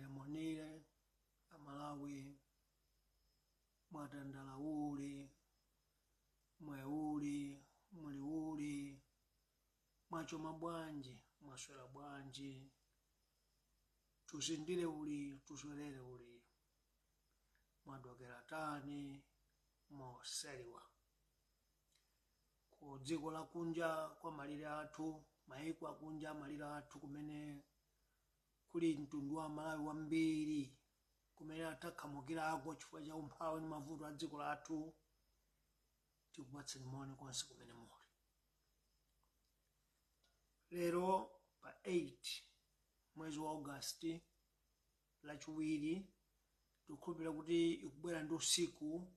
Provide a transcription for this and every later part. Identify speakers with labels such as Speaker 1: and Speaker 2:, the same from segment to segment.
Speaker 1: monire amalawi mwatandalauli mweuli muliuli mwachoma bwanji mwaswera bwanji tusindile uli tuswerere uli mwadokera tani moseliwa ku dziko la kunja kwa malire athu maiko akunja malire athu kumene kuli mtundu wa Malawi wambiri kumene atakhamukirako chifukwa cha umphawi ndi mavuto a dziko lathu tikupatseni moni konse kumene muli. Lero pa 8 mwezi wa August lachiwiri tikukhulupirira kuti ikubwera ndi usiku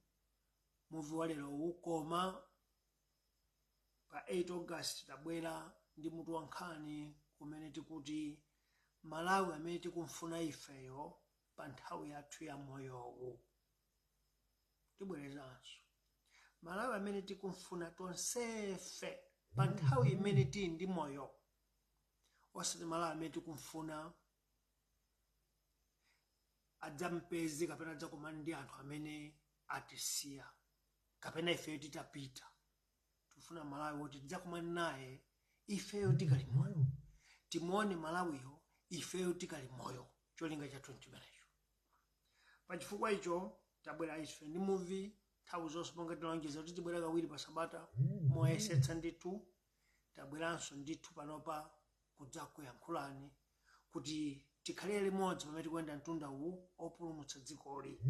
Speaker 1: muvi wa lero ukoma pa 8 August tabwera ndi mutu wa nkhani kumene tikuti Malawi amene tikumfuna ifeyo pa nthawi yathu ya moyowu. Tibwerezanso Malawi amene tikumfuna tonsefe pa nthawi imene tili ndi moyo, osati Malawi amene tikumfuna adzampezi kapena adzakumana ndi anthu amene atisiya kapena ifeyo titapita. Tufuna Malawi woti tidzakumana naye ifeyo tikali moyo, timuone Malawiyo ifeyo tikali moyo, cholinga chathu nchimenecho. Pa chifukwa icho tabwera ife ndi movie nthawi zonse monga tinalonjeza kuti tibwera kawiri pa Sabata moyesetsa ndithu. Tabweranso ndithu panopa kudzakuyankhulani kuti tikhalire limodzi pamene tikuyenda mtunda uwu opulumutsa dzikoli.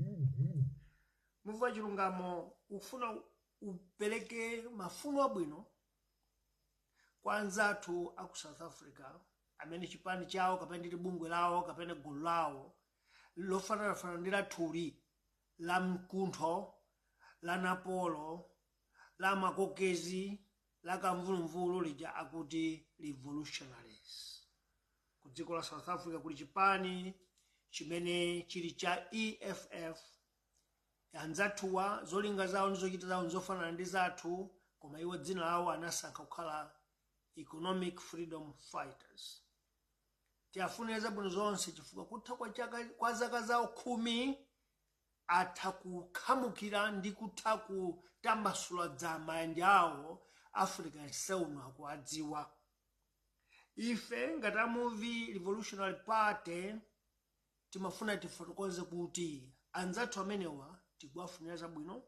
Speaker 1: Muvi Wachilungamo ufuna upereke mafuno abwino kwa anzathu aku South Africa amene chipani chawo kapena nditi bungwe lawo kapena gulu lawo lofanana ndi lathuli la mkuntho la Napolo la makokezi la kamvulumvulu lija akuti revolutionaries. Ku dziko la South Africa kuli chipani chimene chili cha EFF. Anzathuwa zolinga zawo ndi zochita zawo zofanana ndi zathu, koma iwo dzina lawo anasankha kukhala economic freedom fighters. Tiafunira zabwino zonse chifukwa kutha kwa zaka zawo 10 atha kukhamukira ndi kutha kutambasula dzama ndi awo African seuno akuadziwa. Ife ngati a Muvi Revolutionary Party timafuna tifotokoze kuti anzathu amenewa tikuwafunira zabwino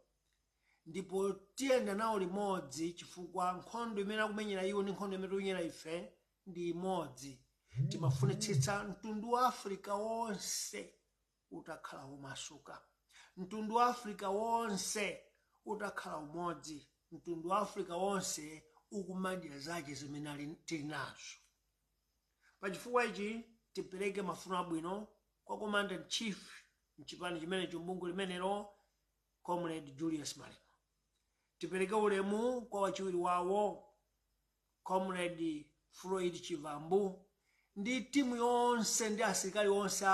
Speaker 1: ndipo tiyenda nawo limodzi chifukwa nkhondo imene akumenyera iwo ndi nkhondo imene tikumenyera ife ndi imodzi. Timafunitsitsa mtundu wa Africa wonse utakhala umasuka, mtundu wa Africa wonse utakhala umodzi, mtundu wa Africa wonse ukumadya zake zimene tili nazo. Pa chifukwa ichi tipereke mafuno abwino kwa Commander in Chief mchipani chimene chumbungu limenelo Comrade Julius Malema. Tipereke ulemu kwa wachiwiri wawo Comrade Floyd Chivambu ndi timu yonse ndi asilikali onse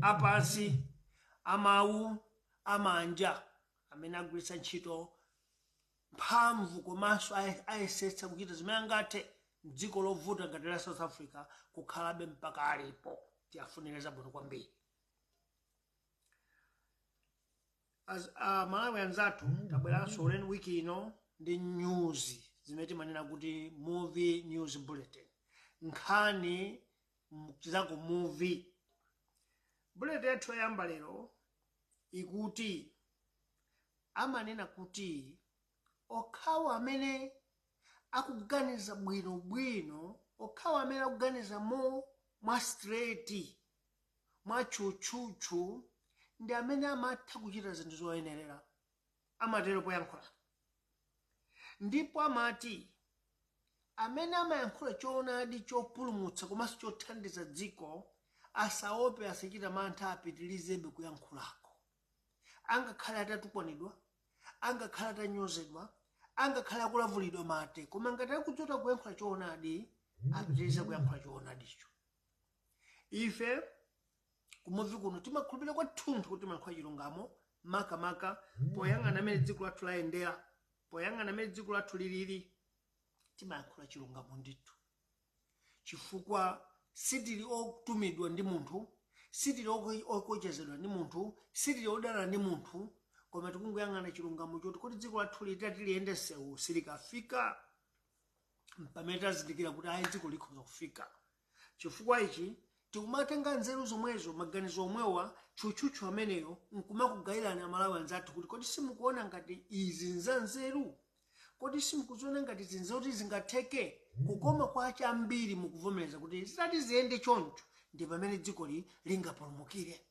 Speaker 1: apansi amawu amanja amene agwiritsa ntchito mphamvu komanso ayesetsa kuchita zimene angathe mdziko lovuta ngati la South Africa kukhalabe mpaka alipo. Tiafunire zabwino kwambiri. Malawi anzathu tabweranso uleni wiki ino ndi news zimene timanena kuti movie news bulletin. Nkhani zako movie bulletin yathu yoyamba lero ikuti amanena kuti okhawo amene akuganiza bwinobwino, okhawo amene akuganiza mwa straight mwa chuchuchu ndi amene amatha kuchita zinthu zoyenerera. Amatero poyankhula ndipo amati amene amayankhula choonadi chopulumutsa komanso chothandiza dziko asaope asachita mantha apitirizebe kuyankhulako. Angakhale atatukwanidwa, angakhale atanyozedwa, angakhale akulavulidwa mate, koma ngati akuchota kuyankhula choonadi apitirize kuyankhula choonadicho. Ife kumuvi kuno timakhulupirira kwathunthu kuti timayankhula chilungamo makamaka poyang'ana amene dziko lathu layendera, poyang'ana amene dziko lathu lilili timayankhula chilungamo ndithu. chifukwa sitili otumidwa ndi munthu, sitili okochezedwa ndi munthu, sitili odala ndi munthu, koma tikungoyang'ana chilungamo choti kuti dziko lathu litati liyende sewu silikafika pamene tazindikira kuti ayi dziko likhoza kufika. Chifukwa ichi tikumatenga nzeru zomwezo, maganizo omwewa, chuchuchu ameneyo nkumakugayirani amalawi anzathu kuti kodi simukuona ngati izi nzanzeru, kodi simukuziona ngati zinzeru zingatheke. Kukoma kwa chambiri mukuvomereza kuti zitati ziyende choncho ndi pamene dziko lingapulumukire.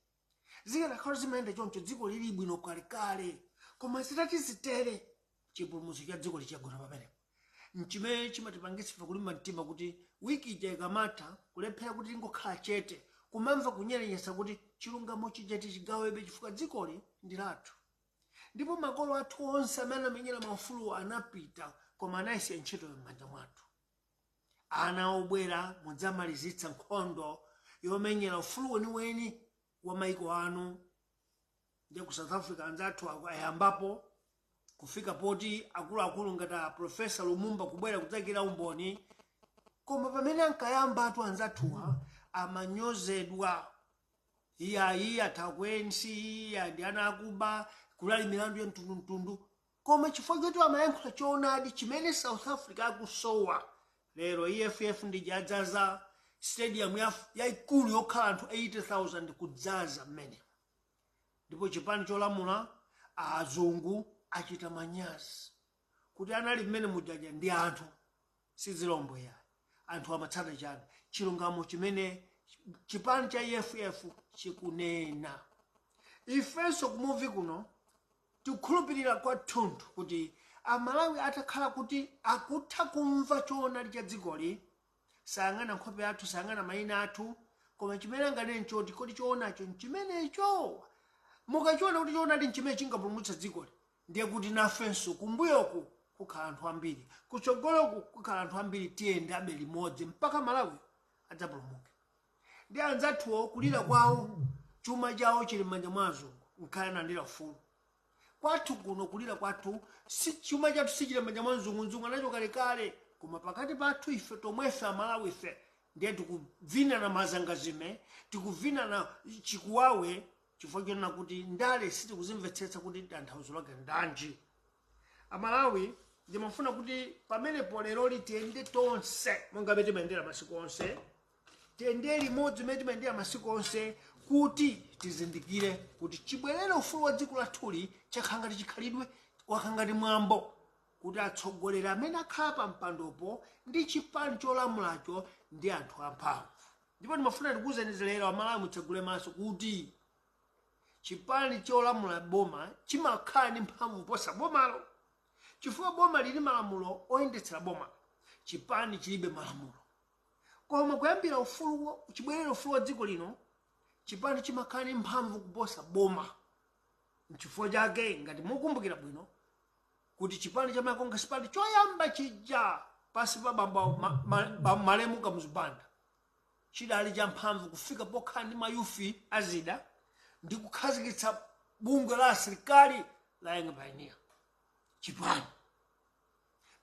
Speaker 1: Zikanakhala zimayenda choncho dziko lili bwino kalekale, koma zitati zitere chipulumutso cha dziko lichagona pamenepo. Nchimene chimatipangitsa kulimba mtima kuti wiki ija ikamatha kulephera kuti tingokhala chete kumamva kunyerenyesa kuti chilungamo chija tichigawebe chifukwa dzikoli ndi lathu. Ndipo makolo athu onse amene amenyera maufulu anapita koma anayisiya ntchito m'manja mwathu. Ana obwera mudzamalizitsa nkhondo yomenyera ufulu weniweni wa maiko anu. Ndiye ku South Africa anzathu ayambapo kufika poti akuluakulu ngati Profesa Lumumba kubwera kudzakira umboni, koma pamene ankayamba atu anzathuwa amanyozedwa. Iyayi athakwensi ndi ana akuba kulali milandu ya mtundu, koma chifukwa choti amayankhula choonadi chimene South Africa akusowa. Lero EFF ndi jadzaza stadium yaikulu yokhala anthu 80,000 kudzaza mmene. Ndipo chipani cholamula azungu achita manyazi kuti anali mmene mujaja ndi anthu sizilombo ya anthu amatsata chani chilungamo chimene chipani cha EFF chikunena. Ifenso kumuvi kuno tikukhulupirira kwathunthu kuti amalawi atakhala kuti akutha kumva choonadi cha dzikoli, sayang'ana nkhope athu, sayang'ana mayina athu, koma chimene anganene choti kodi choonacho nchimenecho. Mukachiona kuti choonadi nchimene chingapulumutsa dzikoli, ndiye kuti nafenso kumbuyoku kukhala anthu ambiri, kutsogoloku kukhala anthu ambiri, tiyende abe limodzi mpaka Malawi adzapulumuke. Ndi anzathuwo kulira kwawo chuma chawo chili m'manja mwa azungu, nkhala ndira ufulu. Kwathu kuno kulira kwathu si chuma chathu sichili m'manja mwa mzungu anacho kalekale, koma pakati pathu ife tomwefe amalawi ife ndiye tikuvina na mazangazime, tikuvina na chikuwawe, chifukwa chonena kuti ndale sitikuzimvetsetsa kuti tanthauzo lake ndanji. Amalawi ndimafuna kuti pamenepo lero tiyende tonse monga mene timayendera masiku onse, tiyende limodzi mene timayendera masiku onse, kuti tizindikire kuti chibwerere ufulu wa dziko lathuli chakhala ngati chikhalidwe, wakhala ngati mwambo, kuti atsogoleri amene akhala pa mpandopo ndi chipani cholamulacho ndi anthu amphamvu. Ndipo ndimafuna ndikuwuzeni lero amalawi mutsegule maso kuti chipani cholamula boma chimakhala ndi mphamvu posa bomalo, chifukwa boma lili malamulo oyendetsera boma, chipani chilibe malamulo. Koma kuyambira ufulu chibwerere ufulu wa dziko lino, chipani chimakhala ndi mphamvu kuposa boma. N'chifukwa chake ngati mukumbukira bwino kuti chipani cha makonga sipani choyamba chija pasi pa bamba malemu kamuzibanda chidali cha mphamvu kufika pokhala ndi mayufi azida ndi kukhazikitsa bungwe la asilikali la Young Pioneer chipani.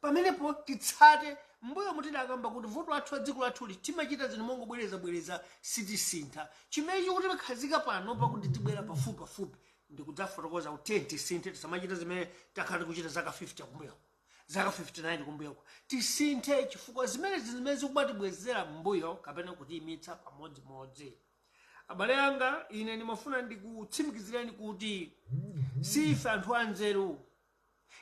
Speaker 1: Pamenepo titsate mbuyo mutidakamba kuti vuto lathu la dziko lathuli timachita zinthu mongobwereza sitisintha. Chimene chikuti tikhazika pano pakuti tibwera pafupi ndi kudzafotokoza kuti tisinthe, tisamachita zimene takhala tikuchita zaka 50 kumbuyo, zaka 59 kumbuyo. Tisinthe chifukwa zimene zikumatibwezera mbuyo kapena kutiyimitsa pamodzimodzi. Abale anga, ine ndimafuna ndikutsimikizireni kuti si ife anthu anzeru.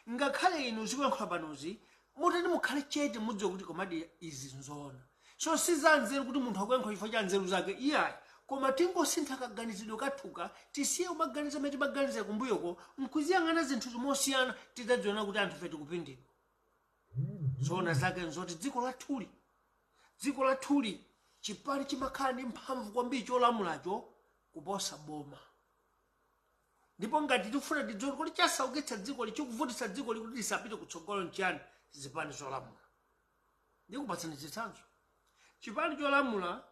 Speaker 1: Ngakhale inu zikuyankhula panozi mutati mukhale chete mudziwe kuti komadi izi nzoona. So si za nzeru kuti munthu akuyankhula chifukwa cha nzeru zake iyayi, koma tingosintha kaganizidwe kathuka, tisiye kumaganiza amene timaganiza kumbuyoko, nkuziyang'ana zinthu zimosiyana, tidzadziona kuti anthu fe tikupindidwa. Zoona zake nzoti dziko lathuli chipani chimakhala ndi mphamvu kwambiri cholamulacho kuposa boma. Ndipo ngati tikufuna tidziwe kuti chasaukitsa dziko chikuvutitsa dziko kuti lisapite kutsogolo nchiyani, zipani zolamula. Ndikupatsani zitsanzo. Chipani cholamula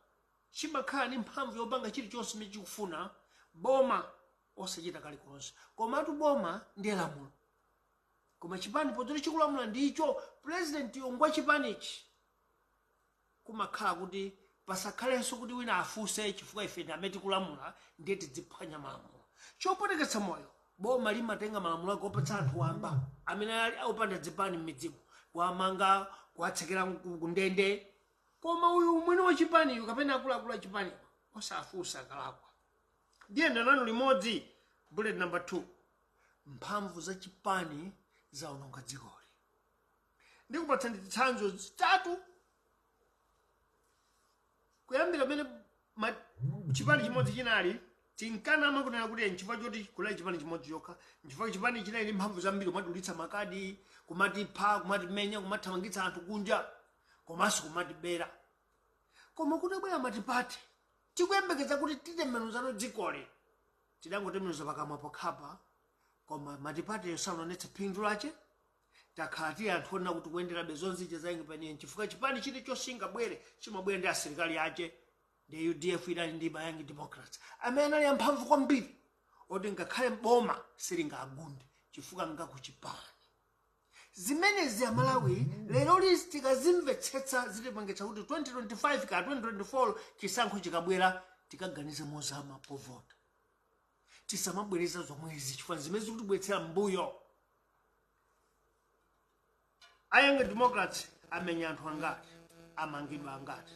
Speaker 1: chimakhala ndi mphamvu yopanga chilichonse chimene chikufuna boma osachita kalikonse. Komatu boma ndiye lamulo. Koma chipani pototi chikulamula ndicho president yongwa chipanichi kumakhala kuti pasakhalenso kuti wina afunse chifukwa ife ndi amene tikulamula ndiye tidziphwanya malamulo. Chopoteketsa moyo, boma limatenga malamulo ake opatsa anthu wamba amene ali opanda zipani m'midzimo, kuwamanga, kuwatsekera kundende. Koma uyu mwini wa chipaniyo kapena akuluakulu a chipaniyo osafunsa akalakwa. Ndiyenda nanu limodzi. Bullet number 2. Mphamvu za chipani zaononga dzikoli. Ndikupatsani zitsanzo zitatu. Kuyambira pamene chipani chimodzi chinali tinkanama kunena kuti nchifukwa choti kunali chipani chimodzi chokha, nchifukwa chipani chinali ndi mphamvu zambiri, kumadulitsa makadi, kumatipha, kumatimenya, kumathamangitsa anthu kunja, komanso kumatibera. Koma kutabwera matipati tikuyembekeza kuti titembenuzano dzikoli, tidangotembenuza pakamwa pokhapa, koma matipati yosaonetsa phindu lache. Takhala tili anthu onena kuti kuyenderabe zonse za ingapaniyo chifukwa chipani chiti chosinga bwere chimabwera ndi asilikali ache, ndi UDF idali ndi Young Democrats amene ali amphamvu kwambiri oti ngakhale boma silingagunde chifukwa ngakuchipani. Zimenezi Amalawi lero lisi tikazimvetsetsa zitipangetsa kuti 2025 ka 2024 chisankho chikabwera tikaganize mozama povota. Tisamabwereza zomwezi chifukwa zimene zikutibweretsera mbuyo. Young Democrats amenya anthu angati, amangidwa angati,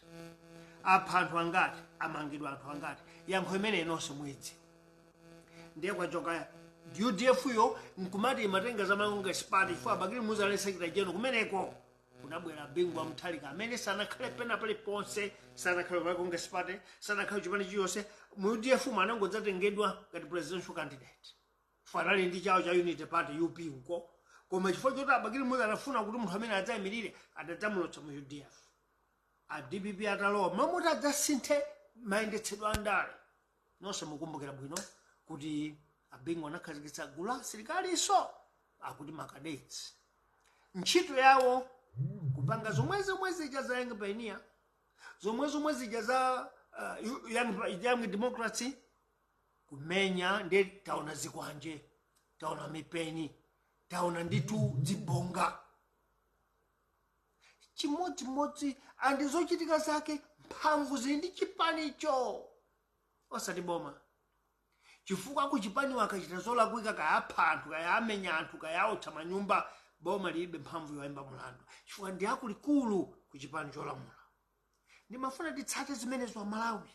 Speaker 1: apha anthu angati, amangidwa anthu angati. Yankho imene inonse mwezi ndiye kwachoka UDF yo nkumati imatenga za Malonga Spati chifukwa Bakili Muzale Secretary General kumeneko kunabwera bingwa Muthalika amene sanakhale pena pali ponse, sanakhale Malonga Spati, sanakhale chipani chiyonse. Mu UDF anangodzatengedwa ngati presidential candidate fanali ndi chawo cha Unity Party UP uko. Koma chifukwa choti Bakili Muzale anafuna kuti munthu amene adzayimirire adadzamulotsa mu UDF. A DPP atalowa mamuti adzasinthe mayendetsedwe andale. Nonse mukumbukira bwino kuti abingwa anakhazikitsa gulu la asilikaliso akuti makadets. Ntchito yawo kupanga zomwe zija za Young Pioneer, zomwe zija za Young Democracy, kumenya ndi taona zikwanje, taona mipeni, taona nditu dzibonga. Chimodzimodzi andizochitika zake mphamvu zili ndi chipanicho osati boma. Chifukwa kuchipani wakachita zolakwika kayapha anthu, kayamenya anthu, kayaotcha manyumba, boma lilibe mphamvu yoyimba mulandu chifukwa ndi akulikulu kuchipani cholamula. Ndimafuna titsate zimenezo Malawi.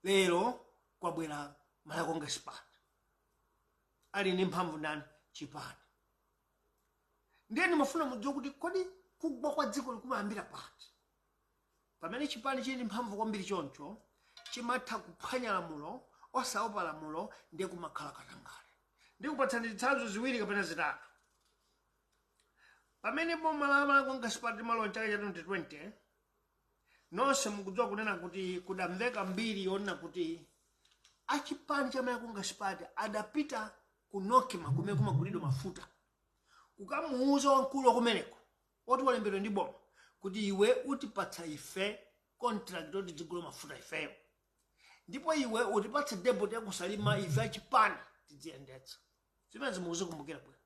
Speaker 1: Lero kwabwera Malonga Spati ali ndi mphamvu ndani chipani. Ndiye ndimafuna mudziwe kuti kodi kugwa kwa dziko likumayambira pati. Pamene chipani chili mphamvu kwambiri choncho chimatha kuphwanya lamulo, osaopa lamulo, ndiye kumakhala katangale. Ndikupatsani zitsanzo ziwiri kapena zitatu. Pamene boma la Malonga Spati malo chaka cha 2020 nonse mukudziwa kunena kuti kudamveka mbiri yonena kuti achipani cha Malonga Spati adapita kunokema kumene kumagulidwa mafuta kukamuuza wamkulu wakumeneko oti walembedwa ndi boma kuti iwe utipatsa ife contract oti tigule mafuta ifeyo, ndipo iwe utipatsa depot yakusalima ife achipani tidziyendetsa. Zimene mukuzikumbukira bwino.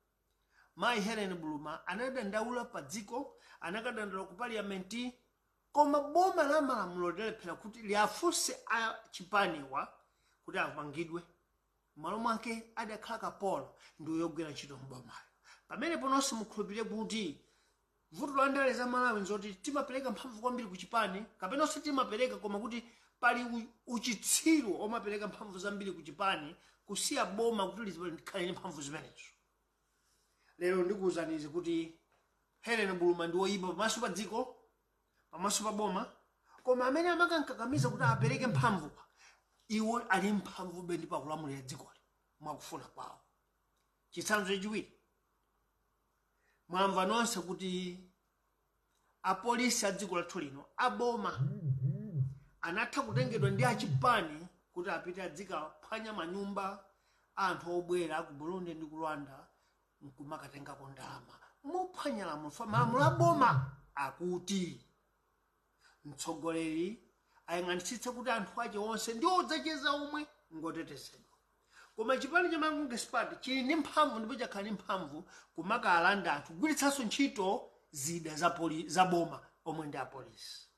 Speaker 1: Mayi Helen Buluma anadandaula pa dziko, anakadandaula ku parliament, koma boma la malamulo lilephera kuti liafunse a chipaniwa kuti amangidwe. Malo mwake adakhala kapolo ndi yogwira ntchito mbomayo. Pamene pononse mukhulupirire kuti vuto la ndale za Malawi nzoti timapereka mphamvu kwambiri ku chipani, kapena onse timapereka koma kuti pali uchitsiru omapereka mphamvu zambiri ku chipani kusiya boma kuti likhale ndi mphamvu zimenezo. Lero ndikuwuzanizi kuti Helen Buluma ndi woyipa pamaso pa dziko, pamaso pa boma, koma amene amakankakamiza kuti apereke mphamvu iwo ali mphamvu bendi pakulamulira dzikoli mwakufuna kwawo. Chitsanzo chachiwiri, mwamva nonse kuti apolisi a dziko lathu lino, aboma, anatha kutengedwa ndi achipani kuti apite adzikaphwanya manyumba anthu obwera ku Burundi ndi ku Rwanda nkumakatengako ndalama. Muphwanya malamulo aboma akuti mtsogoleri ayang'anitsitse kuti anthu ache onse ndi odzacheza omwe ngotetezedwa. Koma chipani cha Malonga Spati chili ndi mphamvu ndipo chakhala ndi mphamvu kumakalanda anthu kugwiritsanso ntchito zida za boma omwe ndi apolisi.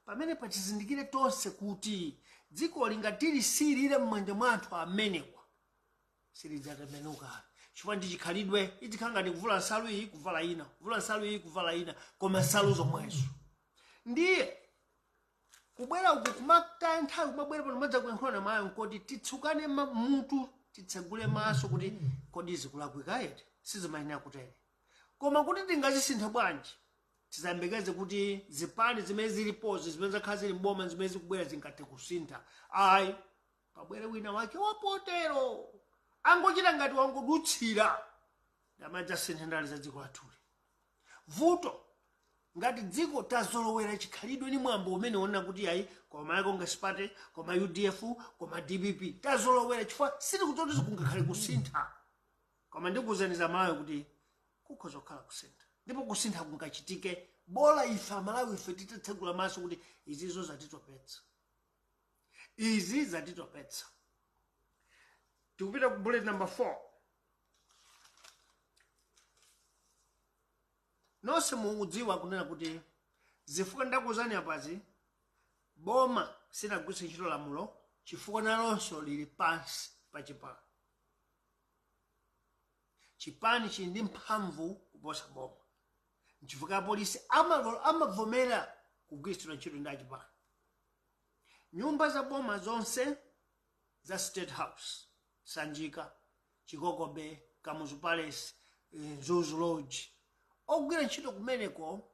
Speaker 1: Pamene pachizindikire tonse kuti dziko lingatili silire mmanja mwa anthu amenewa silidzatembenuka. Chifukwa ndi chikhalidwe idzikhala ngati kuvula nsalu iyi kuvala ina, kuvula nsalu iyi kuvala ina, koma nsalu zomwezo. Ndiye kubwera uku kumataya nthawi kumabwera pano madza kuyankhula na mayo nkoti titsukane mutu titsegule maso kuti kodi zikulakwika eti sizimayenera kutere. Koma kuti tingazisintha bwanji tizambekeze kuti zipani zimene zilipozi zimene zakhala zili mboma zimene zikubwera zingathe kusintha. Ayi pabwere wina wake wapotero angochita ngati wangodutsira ndamadza sintha ndale za dziko lathuli. Vuto ngati dziko tazolowera chikhalidwe ni mwambo umene wonena kuti ayi koma yakonga sipate koma UDF koma DPP tazolowera chifukwa sitikuti zikungakhale kusintha. Koma ndikuzaniza Malawi kuti kukhoza kukhala kusintha ndipo kusintha kungachitike bola ife Malawi ife titatsegula maso kuti izizo zatitopetsa. Izi zatitopetsa. Tikupita ku bullet number 4. Nonse mukudziwa kunena kuti zifukwa ndakuzani apazi boma sinagwiritsa ntchito lamulo chifukwa nalonso lili pansi pa chipani. Chipani chili ndi mphamvu kuposa boma. Nchifukwa apolisi amavomera kugwiritsidwa ntchito ndi achipani. Nyumba za boma zonse za State House, Sanjika, Chikokobe, Kamuzu Palace, Zuzu Lodge, ogwira ntchito kumeneko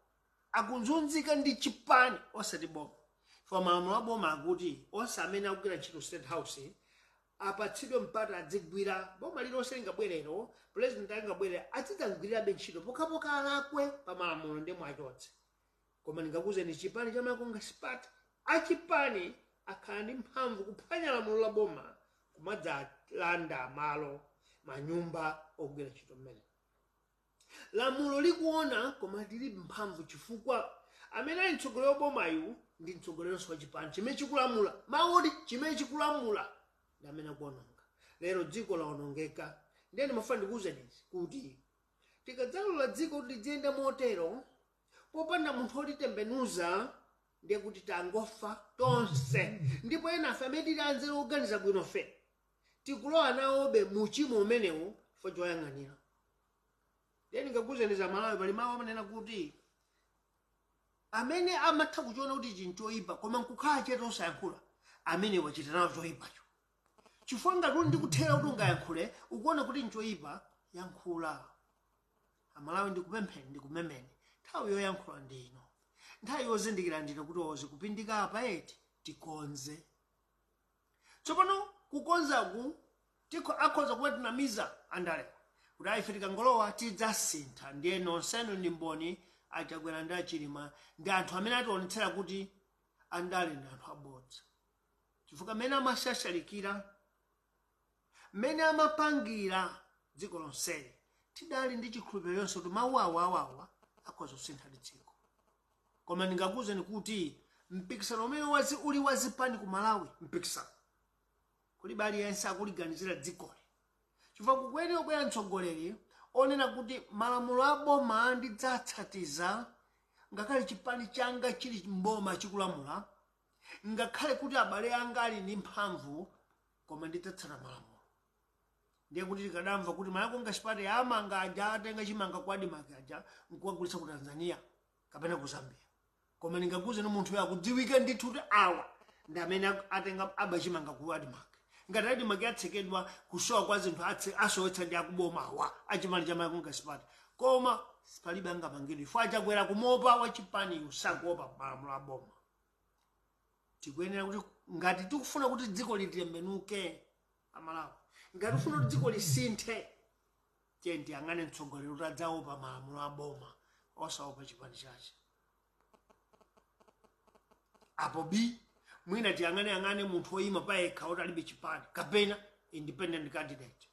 Speaker 1: akunzunzika ndi chipani osati boma. Chifukwa malamulo a boma akuti onse amene akugwira ntchito State House apatsidwe mpata adzigwira boma lilonse lingabwerero president angabwere azidzagwirirabe ntchito pokhapokha alakwe pa malamulo ndi mwachotse. Koma ndingakuzeni chipani chamakonga sipati achipani akhala ndi mphamvu kuphwanya lamulo la boma kumadzalanda malo manyumba ogwira ntchito mmene. Lamulo likuona koma lili mphamvu chifukwa amene ali mtsogoleri wa bomayu ndi mtsogoleri wa chipani chimene chikulamula maudi chimene chikulamula ndi amene akuononga. Lero dziko laonongeka. Ndiye ndimafuna ndikuwuzeni kuti tikadzalola dziko kuti lidziyenda motero popanda munthu olitembenuza ndiye kuti tangofa tonse. Ndipo ena afe amene tili anzeru oganiza bwino fe tikulowa nawobe muchimo umenewu chifukwa choyang'anira. Ndiye ndingakuzeni za Malawi pali mawu amanena kuti amene amatha kuchiona kuti chinthu choyipa koma nkukhala chete osayankhula amene wachita nawo choyipacho. Chifukwa ngati uli ndikuthera kuti ungayankhule ukuona kuti nchoyipa yankhula. Amalawi ndikupempheni ndikumemeni nthawi yoyankhula ndino. Nthawi yozindikira ndino kuti ozikupindika apa eti tikonze. Tsopano kukonzaku akhoza kumatinamiza andale kuti ife tikangolowa tidzasintha. Ndiye nonsenu ndi mboni achagwera ndi achilima ndi anthu amene ationetsera kuti andale ndi anthu abodza. Chifukwa amene amashashalikira mmene amapangira dziko lonseli tidali ndi chikhulupiriro yonse kuti mawu awawawa akhoza kusintha dziko. Koma ndingakuzeni kuti mpikisano umene uli wazipani ku Malawi mpikisano kulibe aliyense akuliganizira dzikoli. Chifukwa kukuyenera kubwera mtsogoleri onena kuti malamulo a boma ndidzatsatiza ngakhale chipani changa chili mboma chikulamula ngakhale kuti abale anga ali ndi mphamvu koma ndidzatsata malamulo. Ndiye kuti tikadamva kuti mayakonga sipati amanga aja atenga chimanga kwa Adimaki aja nkuwagulitsa ku Tanzania kapena ku Zambia. Koma ndingakuzeni munthu yakudziwika ndithu kuti awa ndi amene atenga aba chimanga ku Adimaki. Ngati Adimaki atsekedwa kusowa kwa zinthu asowetsa ndi akuboma awa achimali cha mayakonga sipati. Koma palibe angamangidwe chifukwa achakwera kumopa wa chipani usakuopa malamulo a boma. Tikuyenera kuti ngati tikufuna kuti dziko litembenuke Amalawi, ngati ufuna kuti dziko lisinthe tiye tiyang'ane mtsogoleri kuti adzaopa malamulo a boma osaopa chipani chache. Apo B mwina tiyang'ane munthu woyima payekha kuti alibe chipani kapena independent candidate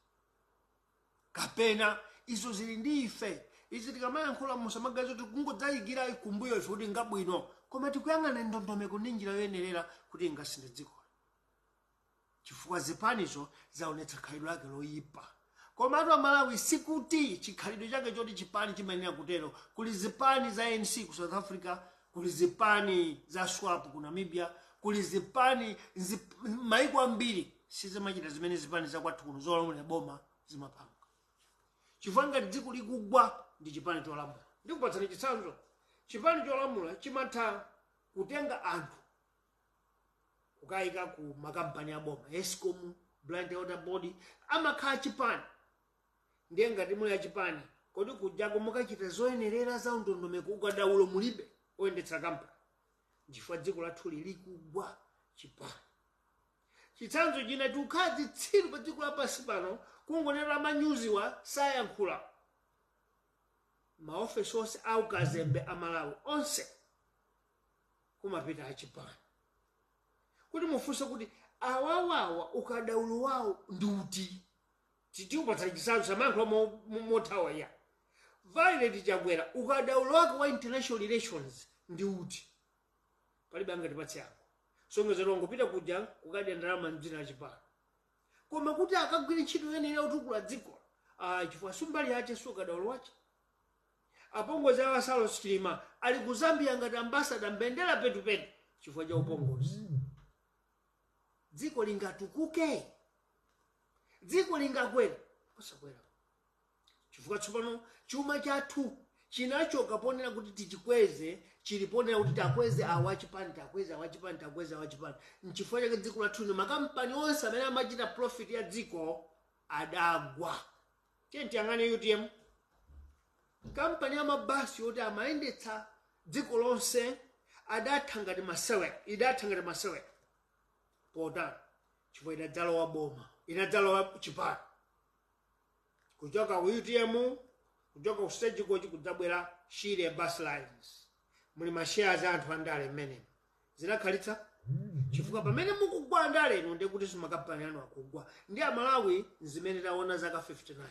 Speaker 1: kapena izo zili ndi ife. Izi tikamayankhula musamagazi kuti kungodzayikira kumbuyo ife kuti ngabwino koma tikuyang'ana ndondomeko ndi njira yoyenerera kuti ingasinthe dziko. Chifukwa zipanizo zaonetsa khalidwe lake loyipa. Koma atu Malawi sikuti chikhalidwe chake choti chipani chimayenera kutero. Kuli zipani za ANC ku South Africa, kuli zipani za swap ku Namibia, kuli zipani maiko ambiri sizimachita zimene zipani za kwathu kuno zolamulira boma zimapanga. Chifukwa ngati dziko likugwa ndi chipani cholamula. Ndikupatsani chitsanzo. Chipani cholamula chimatha kutenga anthu kukayika ku makampani ya boma, Eskom, Blind Water Board, amakhala chipani. Ndiye ngati muli ya chipani, kodi kujako mukachita zoyenerera za ndondomeko ukadaulo mulibe oyendetsa kampani. Chifukwa dziko lathu likugwa chipani. Chitsanzo china tikukhala tsiru pa dziko lapansi pano kungonera manyuziwa sayankhula. Maofesi onse au kazembe amalawi onse kumapita achipani. Kuti mufunse kuti awawawa ukadaulo wawo nduti. Titiupatsa chitsanzo samayankhula mothawa ya. Violet Chagwera ukadaulo wake wa international relations ndi uti. Palibe angatipatse yako. Songezero ngopita kuja kukadya ndalama mdzina la chipani. Koma kuti akagwira ntchito yenera utukula dziko. Chifukwa sumbali yache so ukadaulo wache. Apongozi awa Salo Chilima ali ku Zambia ngati ambassador mbendera petu chifukwa cha upongozi. Dziko lingatukuke. Dziko lingakwera. Osakwera. Chifukwa tsopano chuma chathu chinachoka ponera kuti tichikweze, chiliponera kuti takweze awachipani, takweze awachipani, takweze awachipani. Nchifukwa chake dziko lathu ni makampani onse amene amachita profit ya dziko adagwa. Tiyang'ane UTM. Kampani ya mabasi yoti amayendetsa dziko lonse adatha ngati masewe. Pota chifukwa idadzalowa boma, inadzalowa chipani. Kuchoka ku UTM, kuchoka ku stage koji kudzabwera Shire bus lines. Muli mashares anthu andale mmene. Zinakhalitsa chifukwa pamene mukugwa andale ino ndi kuti makampani anu akugwa. Ndi Amalawi zimene taona zaka 59.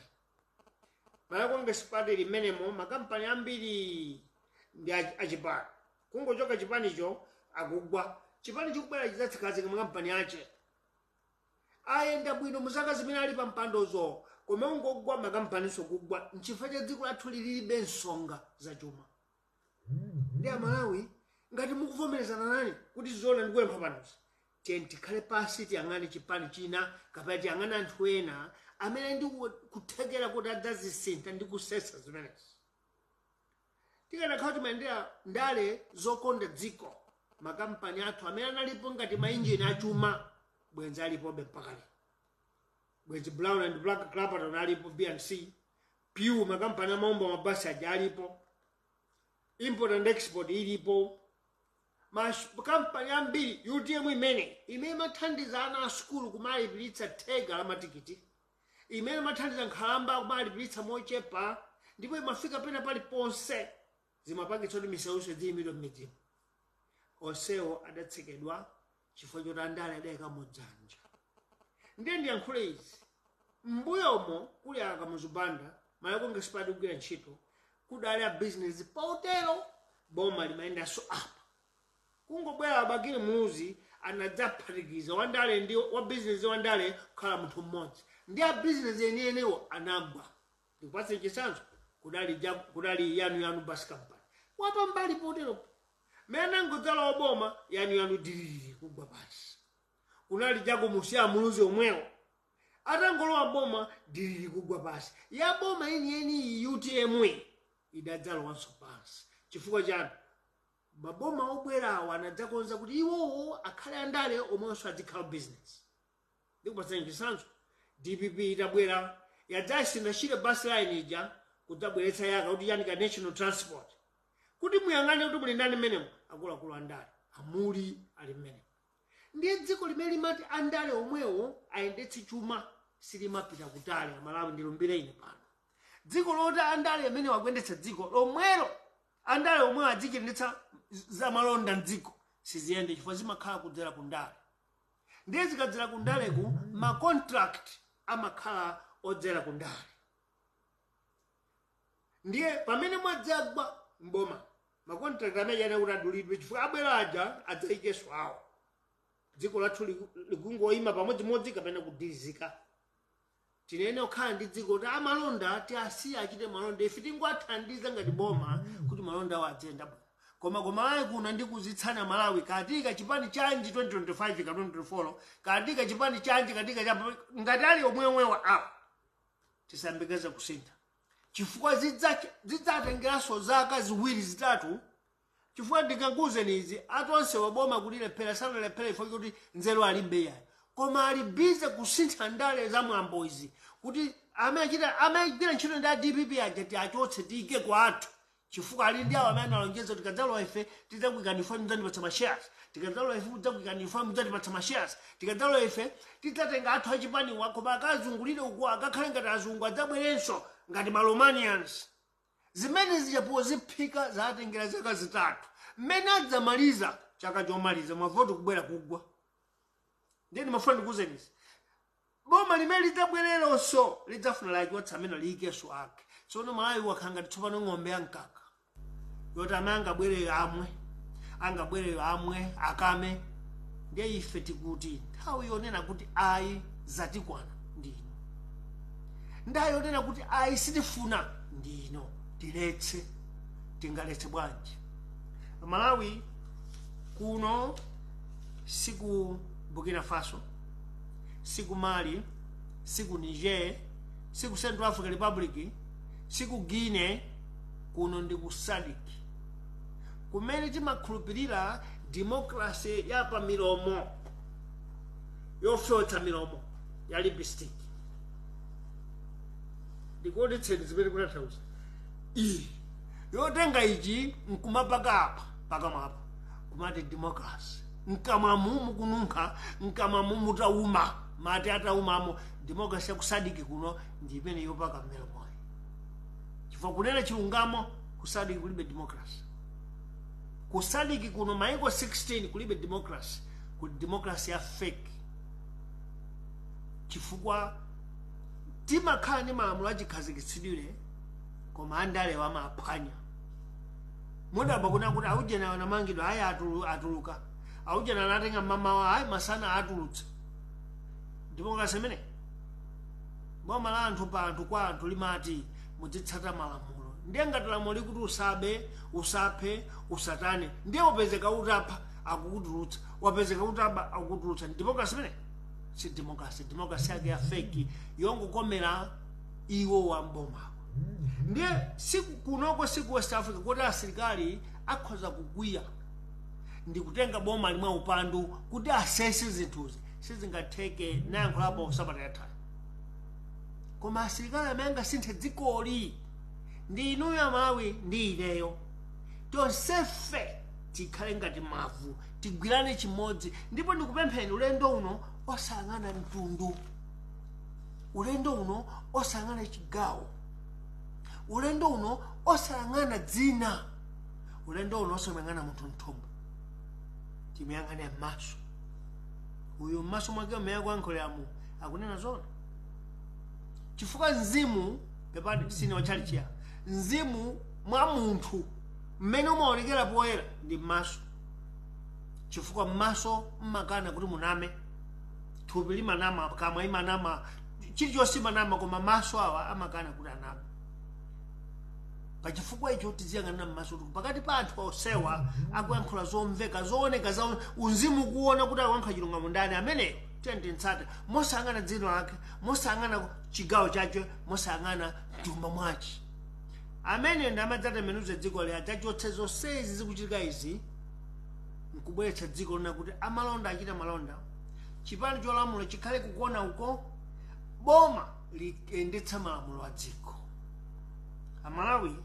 Speaker 1: Mala Congress Party limenemo makampani ambiri ndi achipani. Kungochoka chipanicho akugwa. Chipani chikubwera chidzatsikazi makampani ache. Ayenda bwino muzaka zimene ali pa mpandozo. Koma ungogwa makampani sokugwa. Nchifukwa cha dziko lathu lilibe nsonga za chuma. Ndi Amalawi ngati mukuvomerezana nani kuti zona ndikuwempha panozi. Tikhale pasi tiyang'ane chipani china kapena tiyang'ane anthu ena amene ndi kuthekera kuti adzazisintha ndi kusesa zimenezi. Tikanakhala timayendera ndale zokonda dziko makampani athu amene analipo ngati mainjini achuma bwenzi alipobe mpaka lero. Bwenzi Brown and Black Clapperton alipo B&C. Pew makampani amaomba mabasi aja alipo. Import and export ilipo. Makampani ambiri UTM imene mathandiza ana a skulu kumalipilitsa thega la matikiti. Imene mathandiza nkhalamba kumalipilitsa mochepa. Ndipo imafika pena pali ponse zimapangitsa kuti misewuso ziyimidwa m'midzimu. Onsewo adatsekedwa chifukwa choti andale adayika modzanja. Ndiye ndiyankhule izi. Mbuyomo kuli akamuzubanda Mala Congress Party kugwira ntchito kudali a business pautero boma limayendanso apa. Kungobwera abagire muzi anadzaphatikiza wandale ndi wa business wandale kukhala munthu mmodzi. Ndi a business enewo anagwa. Ndikupatse chitsanzo kudali yanu bus company. Wapa mbali potero. Mena ngodzala oboma yanu diriri kugwa basi. Kunali jago musiya muluzi omwewo. Atangolowa boma diriri kugwa basi. Ya boma eni UTM idadzalo wanso basi. Chifukwa chani maboma obwera wanadzakonza kuti iwo akhale andale omwenso adzikhala business. Ndikupatsa chitsanzo DPP itabwera yadzasina Shire bus line ija kudzabweretsa yaka kuti yanika national transport. Kuti muyang'ane kuti muli ndani menemo akuluakulu andale amuli ali menemo. Ndiye dziko limene limati andale omwewo ayendetse chuma silimapita kutali. Amalawi ndilumbire ine pano. Dziko loti andale amene wakuyendetsa dziko lomwelo andale omwewo adzichititsa za malonda mdziko siziyende chifukwa zimakhala kudzera kundale. Ndiye zikadzera kundaleku ma contract amakhala odzera kundale. Ndiye pamene mwadzagwa mboma ma contract amene yana kutadulidwe chifukwa abwera aja adzayikeso awo. Dziko lathu likungoyima pamodzimodzi kapena kudizika. Tinene okhala ndi dziko kuti amalonda tiasiya achite malonda ife tingwathandiza ngati boma kuti malonda awo adzenda bwino. koma Malawi kuno ndikuzitsana Malawi katika chipani chanji 2025 ka 2024 katika chipani chanji katika ngatali omwewa apo tisambekeza kusintha chifukwa zidzatengeraso zaka ziwiri zitatu chifukwa ndikakuze nizi atonse waboma kulile pera sana lepera ifo kuti nzeru alibe yayi koma alibize kusintha ndale za mwambo izi kuti amachita ntchito ndi DPP ajati achotse tike kwathu chifukwa ali ndi awo amene analonjeza tikadzalowa ife tidzakwika uniform mudzandipatsa mashares tikadzalowa ife tidzakwika uniform mudzandipatsa mashares tikadzalowa ife tidzatenga athu achipaniwa koma akazungulire uku akakhale ngati azungu adzabwerenso ngati Malomanians zimene zichapuwo ziphika zatengera zaka zitatu mmene adzamaliza chaka chomaliza mavoto kubwera kugwa ndeni mafuna ndikuzenizi boma limene lidzabwereronso lidzafuna laki watsa amene liikeso ake tsono Malawi wakhanga tsopano ng'ombe yankaka yoti amene angabwere amwe akame ndiye ife tikuti nthawi yonena kuti ayi zatikwana ndino ndayi yonena kuti ayi sitifuna ndino tiletse tingaletse bwanji Malawi kuno siku Burkina Faso siku Mali siku Niger siku Central African Republic siku Guinea kuno ndi kuSADC kumene timakhulupirira democracy yapa milomo yofyotsa milomo ya lipstick ndikodetseni zimene kunathauza yotenga ichi nkumapaka apa pakamapa kumati democracy nkamwamu kununkha nkamwamu mutauma mati ataumamo democracy ya kuSADC kuno ndi imene yopaka milomo chifukwa kunena chilungamo kuSADC kulibe democracy kuSADC kuno maiko 16 kulibe democracy kuli democracy ya fake chifukwa timakhala ndi malamulo achikhazikitsidwire koma andale wamaphwanya mudaba kuna kuti aujena wanamangidwa ayi atuluka aujena anatenga mama wa ayi masana atulutsa democracy imene boma la anthu pa anthu kwa anthu limati mudzitsata malamulo ndiye ngati lamulo likuti usabe usaphe usatane ndiye wapezeka utapha akukutulutsa wapezeka utaba akukutulutsa democracy imene si democracy yake ya fake yongokomera iwo wamboma ndiye siku kunoko siku West Africa kuti asilikali akhoza kugwiya ndi kutenga boma limwe upandu kuti asese zinthuzi sizingatheke nayankhulapo sabata yathayi koma asilikali amene sinthe dzikoli ndi inuyo Amalawi ndi ineyo tonsefe tikhale ngati mavu tigwirane chimodzi ndipo ndikupempheni ulendo uno osayang'ana mtundu ulendo uno osayang'ana chigawo ulendo uno osayang'ana dzina ulendo uno osayang'ana munthu mthumba timuyang'ane m'maso uyu m'maso mwake meya kwankholeamu akunena zona chifukwa mzimu pepani sine wachalichiya mzimu mwa munthu mmene umaonekera poyera ndi m'maso chifukwa m'maso mmakana kuti muname thupi limanama kamwa imanama chilichonse manama koma maso awa amakana kuti aname pachifukwa icho tiziyang'ana m'maso pakati pa anthu osewa akuyankhula zomveka zooneka za unzimu kuona kuti akuyankha chilungamo ndani ameneyo tiyanditsate mosayang'ana dzina lake mosayang'ana chigawo chache mosayang'ana mtumba mwache amene ndi amadzatembenuza dziko lya tachotse zonsezi zikuchitika izi nkubweretsa dziko lina kuti amalonda achita malonda chipani cholamulo chikhale kukuona uko boma liyendetsa malamulo a dziko Amalawi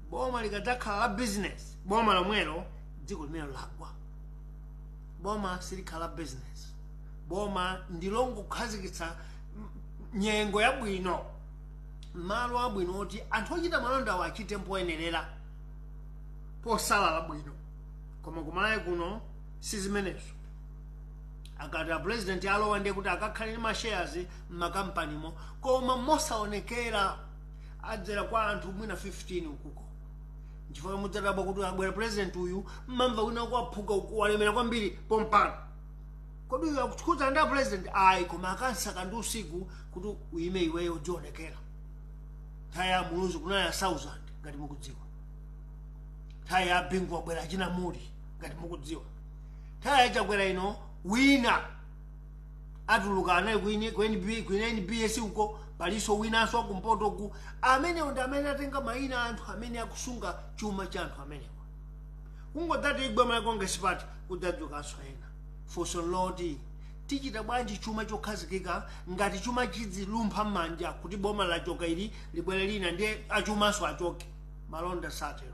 Speaker 1: boma likadzakhala la business boma lomwelo dziko limene lagwa boma silikhala business boma ndilongokhazikitsa nyengo yabwino malo abwino oti anthu ochita malonda awo achite mpoyenerera posalala bwino koma kumalawi kuno sizimenezo akati a president alowa ndiye kuti akakhale ndi mashares m'makampanimo koma mosaonekera adzera kwa anthu mwina 15 ukuko chifukwa mudzadabwa kuti abwera president uyu mmamva wina kwaphuka walemera kwambiri pompano kodi uyu akukhudza ndi president ayi koma akansaka ndi usiku kuti uime iweyo ujionekera thaya muluzi kunaya 1000 ngati mukudziwa nthawi ya bingu wabwera achinamuli ngati mukudziwa. Nthawi yachakwera ino wina atuluka anayi kwini NBS uko paliso winanso kumpoto ku amene ndi amene atenga mayina anthu amene akusunga chuma cha anthu amenewa. Kungodati igwe makongresi party kudzadzukanso ena funso loti tichita bwanji chuma chokhazikika ngati chuma chidzilumpha m'manja kuti boma lachoka ili libwere lina ndiye achumanso achoke. Malonda satero.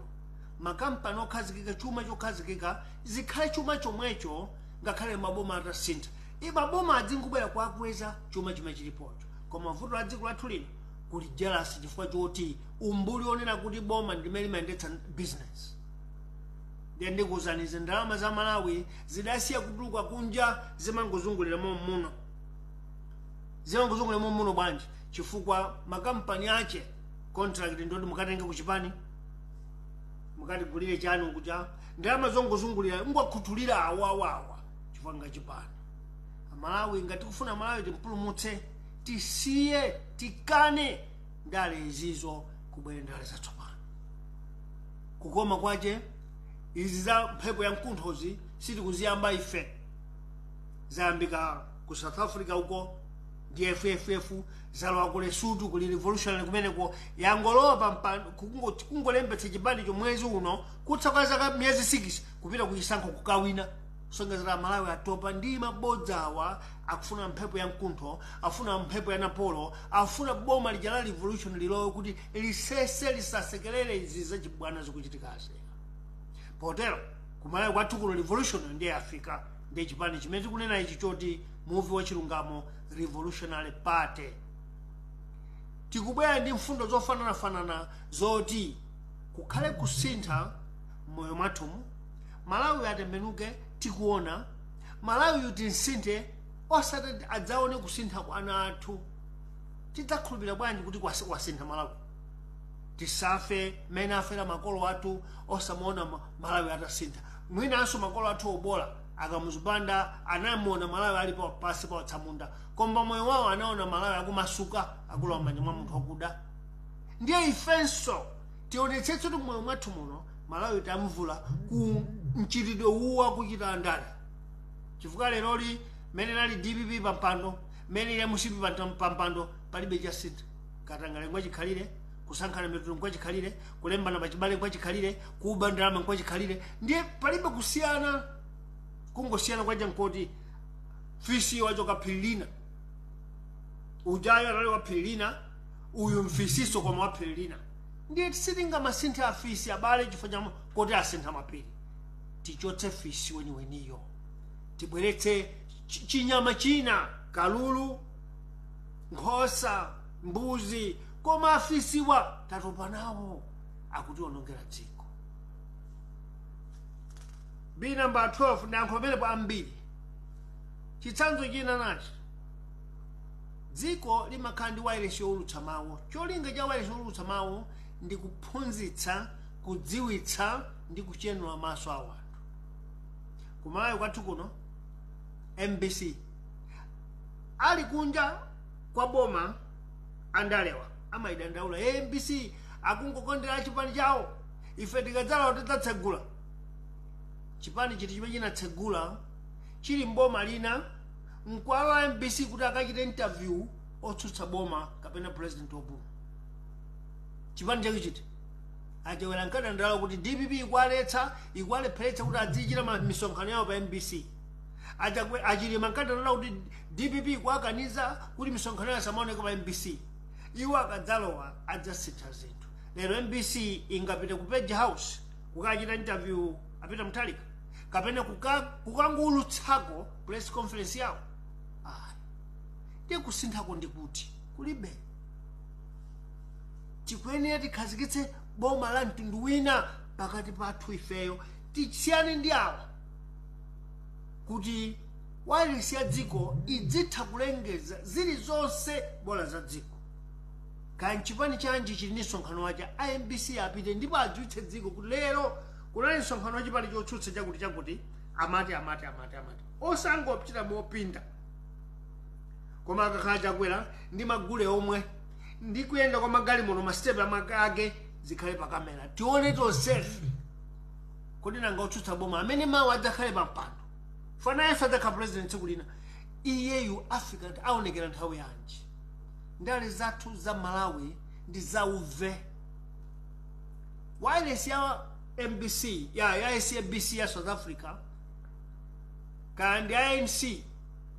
Speaker 1: Makampani okhazikika chuma chokhazikika zikhale chuma chomwecho ngakhale maboma atasintha. Maboma adzingubwera kwakweza chuma chimene chilipocho. Koma vuto la dziko lathu lino kuli jealous chifukwa choti umbuli onena kuti boma ndimene limayendetsa business. Ndiye ndikuwuzanize ndalama za Malawi zidasiya kutuluka kunja zimangozungulira muno. Zimangozungulira muno bwanji chifukwa makampani ache contract ndoti mukatenge kuchipani mukatigulire chanu kuja ndalama zongozungulira ngwakhuthulira awawawa chifukwa ngachipani. Malawi ngati kufuna Malawi timpulumutse tisiye tikane ndale izizo kubwera ndale zatsopano. Kukoma kwache izi za mphepo ya mkunthozi sitikuziyamba ife zayambika ku South Africa uko ndi FFF zalowa ku Lesotho kuli revolutionary kumeneko yangolowa kungolembetsa chipani chomwezi uno kutsaka zaka miyezi 6 kupita kuchisankho kukawina. Songa Malawi atopa ndi mabodzawa akufuna mphepo ya mkuntho, afuna mphepo ya Napolo, afuna boma lijala revolution lilowe kuti lisese lisasekelere izi za chibwana zikuchitikazi. Potero kumalawi kwathu kuno revolution ndiye Africa ndiye chipani chimene tikunena ichi choti Muvi Wachilungamo Revolutionary Party. Tikubwera ndi mfundo zofanana zoti kukhale kusintha moyo mwathumu. Malawi atembenuke tikuona Malawi utinsinte osati adzaone kusintha kwa ana athu. Tidzakhulupirira bwanji kuti wasintha Malawi? Tisafe mene afera makolo athu osamuona Malawi atasintha. Mwinanso makolo athu obola akamuzipanda anamuona Malawi alipo pasi pa utsamunda koma moyo wawo anaona Malawi akumasuka akulowa m'manja mwa munthu wakuda. Ndiye ifenso tionetsetse kuti moyo mwathu muno Malawi tamvula ku mchitidwe uwa kuchita ndale. Chifukwa leroli mene nali DPP pampando mene ile musipi pampando palibe chasintha. Katangale ngwa chikhalire kusankhana mitundu kwa chikhalire kulembana pachibale kwa chikhalire kuba ndalama kwa chikhalire ndiye palibe kusiyana. Kungosiyana kwa jankoti fisi wachoka Philina ujayo anali wa Philina uyu mfisiso kwa mwa Philina. Ndiye sitinga masintha afisi abale chifanya koti asintha mapiri. Tichotse fisi weniyo tibweretse chinyama china kalulu nkhosa mbuzi koma afisi wa tatopa nawo akuti onongera dziko. B number 12 ndankho pa ambiri. Chitsanzo china nachi dziko limakhala ndi wireless yowulutsa mawu. Cholinga cha wireless yowulutsa mawu ndi kuphunzitsa, kudziwitsa ndi kuchenula maso a wanthu. Kumalawi kwathu kuno MBC ali kunja kwa boma andalewa amayidandaula MBC akungokondera chipani chawo ife tikadzala tidzatsegula. Chipani chiti chimene chinatsegula chili mboma lina mkwala MBC kuti akachite interview otsutsa boma kapena president obu. Chipani chake chiti achewera nkadandala kuti DPP ikwalepheretsa kuti adzichita misonkhano yawo pa MBC. Achili mankadandala kuti DPP kwakaniza kuti misonkhano yawo samaoneka pa MBC. Iwo akadzalowa adzasintha zinthu. Lero MBC ingapite ku Page House kukachita interview apita Mtalika kapena kukangulutsako press conference yawo. Ndiye kusinthako ndikuti kulibe. Tikwenera tikhazikitse boma la mtundu wina pakati pathu ifeyo tisiyane ndi awa kuti wireless ya dziko idzitha kulengeza zili zonse bola za dziko. Kaya chipani chanji chili ndi msonkhano wacha MBC apite ndipo adziwitse dziko kuti lero kunali msonkhano wa chipani chotsutsa chakuti amati osangopita mopinda koma akakhala chakwera ndi magule omwe ndi kuyenda kwa magalimoto mastepe amakake zikhale pa kamera tione tonsefe kodi nanga otsutsa boma amene mawu adzakhale pampando fana yesu adzakha president tsiku lina iyeyu afika aonekera nthawi yanji ndale zathu za Malawi ndi zauve wireless ya MBC ya SABC ya South Africa kandi ANC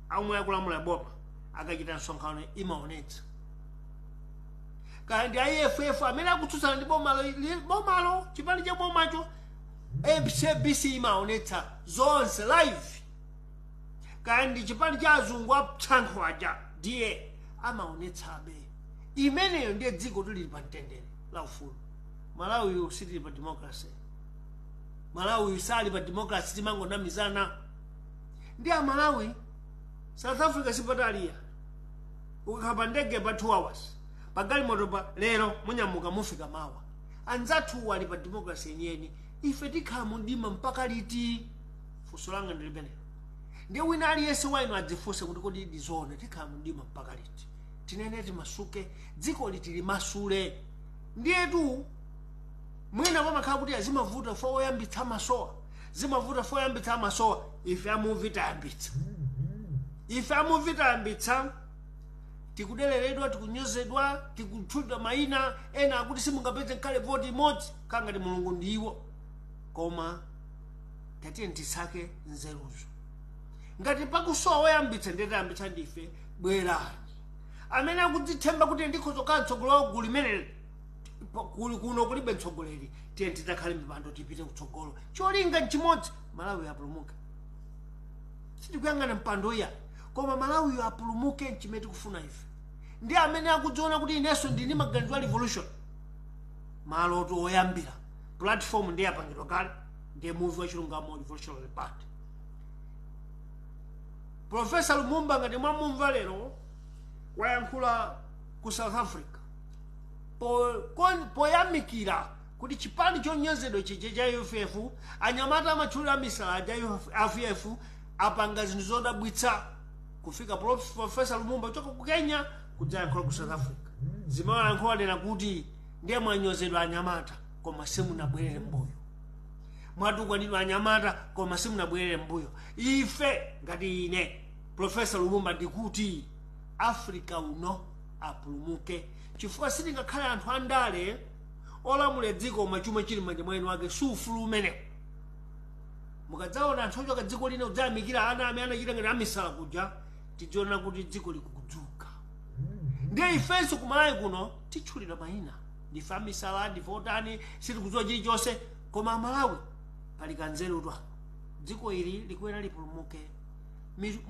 Speaker 1: amwe akulamula boma akachita nsonkhano imaonetsa kandi IFF amene akutsutsana ndi bomalo chipani cha bomacho SABC imaonetsa zonse live kandi chipani cha azungu aptsankho aja DA amaonetsabe imeneyo ndiye dziko lili pa mtendere la ufulu. Malawi usitili pa democracy. Malawi usali pa democracy timango na mizana. Ndiya Malawi South Africa sipatalia. Ukakapa ndege pa 2 hours. Pagali moto pa lero munyamuka mufika mawa. Anzatu wali pa democracy yenyewe. Ife tikhamu ndima mpaka liti fusolanga ndilibene. Ndiye wina aliyese waino adzifuse kuti kodi dizone tikhamu ndima mpaka liti. Tineneti masuke dziko litili masule. Ndiye tu mwina pamakhala kuti azimavuta fo oyambitsa masowa. Zimavuta fo oyambitsa masowa ife amuvita yambitsa. Ife amuvita yambitsa tikudeleredwa tikunyozedwa tikutchulidwa maina ena akuti simungapeze nkale voti imodzi kanga ndi mulungu ndiwo koma tatiye ntisake nzeruzo. Ngati pakusowa oyambitsa ndete yambitsa ndife bwerani. Amene akudzithemba kuti ndikhozo kantsogolo gulu limene kuno kulibe mtsogoleri tiye tidzakhale mipando tipite kutsogolo cholinga nchimodzi Malawi apulumuke. Sitikuyang'ana mpando iya koma Malawi apulumuke nchimene kufuna ife. Ndi amene akudziona kuti ineso ndini maganizo a revolution maloto oyambira platform ndi yapangidwa kale ndiye Muvi Wachilungamo Revolutionary Party. Professor Lumumba ngati mwamumva lero wayankhula ku South Africa poyamikira kuti chipani chonyozedwa chiche cha UFF anyamata amatchulira amisala cha UFF apanga zinthu zodabwitsa kufika Professor Lumumba choka ku Kenya kudzayankhula ku South Africa. Zimayankhula lena kuti ndiye mwanyozedwa anyamata koma simunabwerere mbuyo. Mwatukwanidwa anyamata koma simunabwerere mbuyo. Ife ngati ine Professor Lumumba ndikuti Africa uno apulumuke chifukwa sitingakhala anthu andale olamula dziko machuma chili manja mwenu wake sufulu umene. Mukadzaona anthu ochoka dziko lina udzayamikira ana amene anachita ngati amisala kuja tidziona kuti dziko likukudzuka. Ndiye ifenso kumalawi kuno tichulira mayina ndife amisala ndife otani sitikudziwa chilichonse koma Malawi pali kanzeru twa dziko ili likuyenera lipulumuke.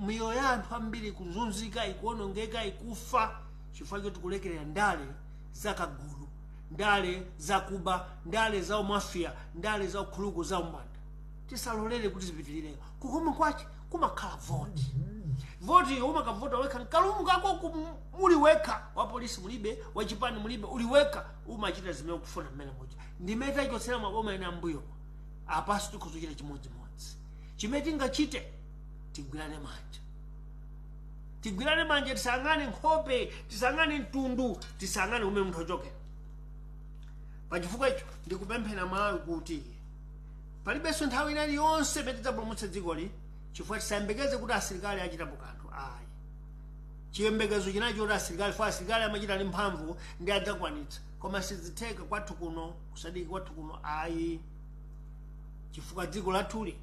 Speaker 1: Miyoyo ya anthu ambiri kuzunzika ikuonongeka ikufa chifukwa choti kulekerera ndale zakagulu ndale zakuba ndale za mafia ndale za ukhuluku za umbanda. Tisalolere kuti zipitirire kukoma kwache kumakhala voti. Voti umakavota wekha kalumu kako muli wekha wa polisi mulibe wa chipani mulibe uli wekha umachita zimene kufuna mmene moja. Ndimeta ichotsera maboma ena mbuyo apaso tikuzochita chimodzimodzi. Chimene tingachite tigwirane manja. Tigwirane manja tisangane nkhope tisangane mtundu tisangane umene munthu ochokera. Pachifukwa icho ndikupemphera Malawi kuti palibenso nthawi ina yonse imene tidzapulumutsa dzikoli chifukwa tisayembekeze kuti asilikali achitapo kanthu ayi. Chiyembekezo chinacho kuti asilikali amachita ndi mphamvu ndi adzakwanitsa koma sizitheka kwathu kuno kusadiki kwathu kuno ayi. Chifukwa dziko lathuli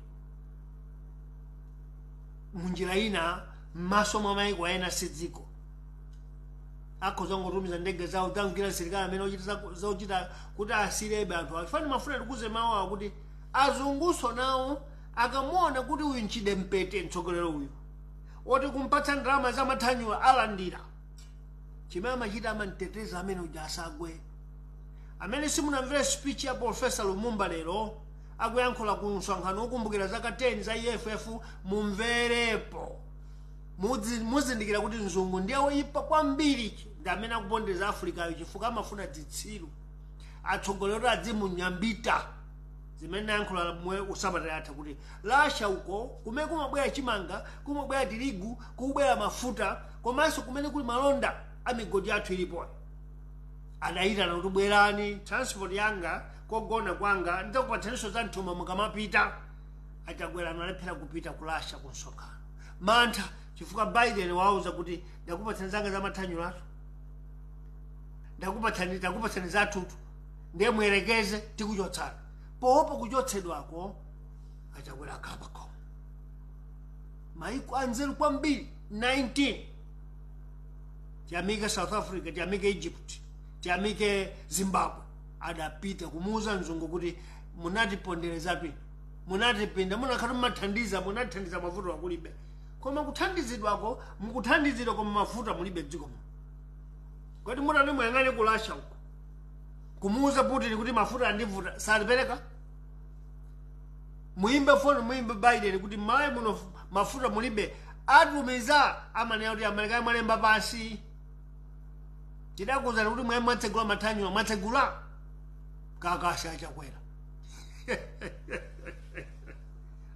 Speaker 1: munjira ina m'maso mwa mayiko ena si dziko. Akhoza ngotumiza ndege zawo dzangira asilikali amene zochita kuti asirebe anthu afani mafuna tikuze mawu kuti azunguso nawo akamuona kuti uyu nchide mpete mtsogolero uyu oti kumpatsa ndalama za mathanywa alandira chimene amachita amanteteza amene uja asagwe. Amene simunamvere speech ya Professor Lumumba lero akuyankhula ku msonkhano ukumbukira zaka 10 za EFF mumverepo muzindikira kuti mzungu ndiye oyipa kwambiri ndi amene akupondeza Africa chifukwa amafuna zitsiru atsogoleri adzimunyambita zimene yankhula mwe usabata atha kuti lasha uko kumene kumabwera chimanga kumabwera tirigu kumabwera mafuta komanso kumene kuli malonda amigodi athu ilipo adaitana kuti bwerani transport yanga kogona kwanga ndikupatsaniso za mthumba mukamapita. Achagwera analephera kupita kulasha kunsonkhano mantha chifukwa Biden wauza kuti ndakupatsani zanga za mathanyulatu, ndakupatsani za tutu, ndiye muyerekeze tikuchotsana. Popo kuchotsedwako Achagwera akabako maiko anzeru kwambiri 19 tiyamike South Africa, tiyamike Egypt, tiyamike Zimbabwe adapita kumuuza mzungu kuti munatipondereza pini, munatipinda munakhala mumathandiza mavuto wakulibe. Koma kuthandizidwako mukuthandizidwa koma mafuta mulibe dziko muno. Kodi mutani muyang'ane kulasha uko kumuuza Putin kuti mafuta andivuta salipereka? Muimbe phone muimbe Biden kuti mayi muno mafuta mulibe, atumiza amanena kuti Amerika mwalemba pasi. Tidakuzana kuti mwayi mwatsegula mathanyula mwatsegula kakasha Achakwera.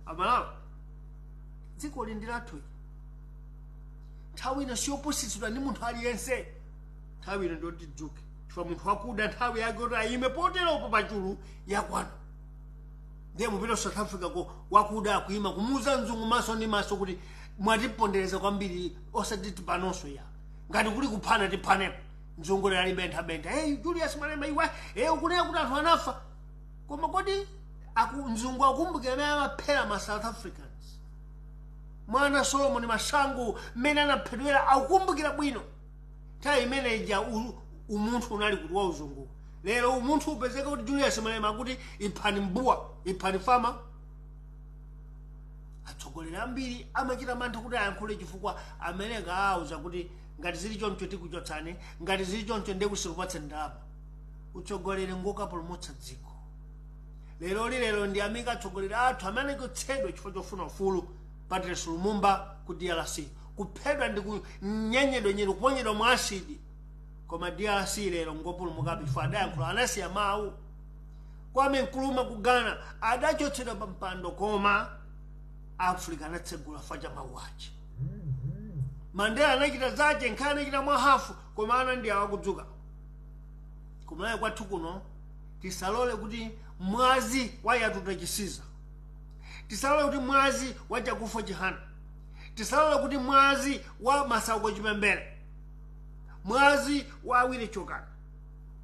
Speaker 1: Amalawi dziko lindilathu nthawi ino siyopusisidwa ndi munthu aliyense. Nthawi ino ndoti tidzuke chifukwa munthu wakuda nthawi yake kuti ayime poteropo pachulu yakwana. Ndiye mupita South Africa ko wakuda akuyima kumuuza mzungu maso ndi maso kuti mwatipondereza kwambiri osati tipanonso ya ngati kuli kuphana tiphanepo. Mzungu ali bentha hey Julius Malema iwe ukunena kuti anthu anafa. Koma kodi mzungu akumbukira naye amaphera ma South Africans. Mwana Solomon Masangu mmene anaphedwera akukumbukira bwino. Nthawi imene ija umunthu unali kuti wa uzungu. Lero umunthu upezeka kuti Julius Malema kuti iphani mbuwa, iphani fama. Atsogoleri ambiri amachita mantha kuti ayankhule chifukwa Amerika auza kuti ngati zili choncho tikuchotsani, ngati zili choncho ndikusikupatsa ndalama. Utsogoleri ngokapulumutsa dziko. Lero ndi amika atsogoleri athu amene kutsedwa chifukwa chofuna ufulu. Patrice Lumumba ku DRC kuphedwa ndi kunyenyedwa kuponyedwa mu asidi. Koma DRC lero ngopulumukabe chifukwa adayankhula anasiya mawu. Kwame Nkrumah ku Ghana adachotsedwa pa mpando koma Africa anatsegula facha mawu ache. Mandela anachita zache nkhani anachita mwahafu koma ana ndi awakudzuka. Kumalawi kwathu kuno tisalole kuti mwazi wayatuta chisiza. Tisalole kuti mwazi wachakufa chihana. Tisalole kuti mwazi wa Masauko Chipembere, mwazi wa Awire Chokana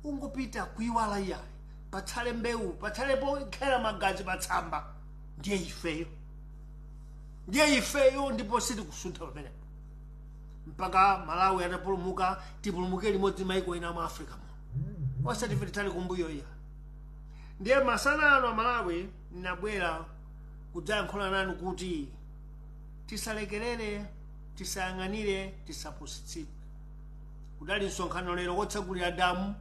Speaker 1: ungopita kuiwala yayi. Patsale mbewu, patsalepo khera magazi patsamba. Ndiye ifeyo ndipo siti kusuntha pamenepo. Mpaka Malawi atapulumuka tipulumuke limodzi maiko ena mu Africa mo. Osati fitali kumbuyo iya. Ndiye masana ano Malawi nabwera kudzayankhula nanu kuti tisalekerere, tisayang'anire, tisapusitsidwe. Kudali msonkhano lero wotsegulira damu.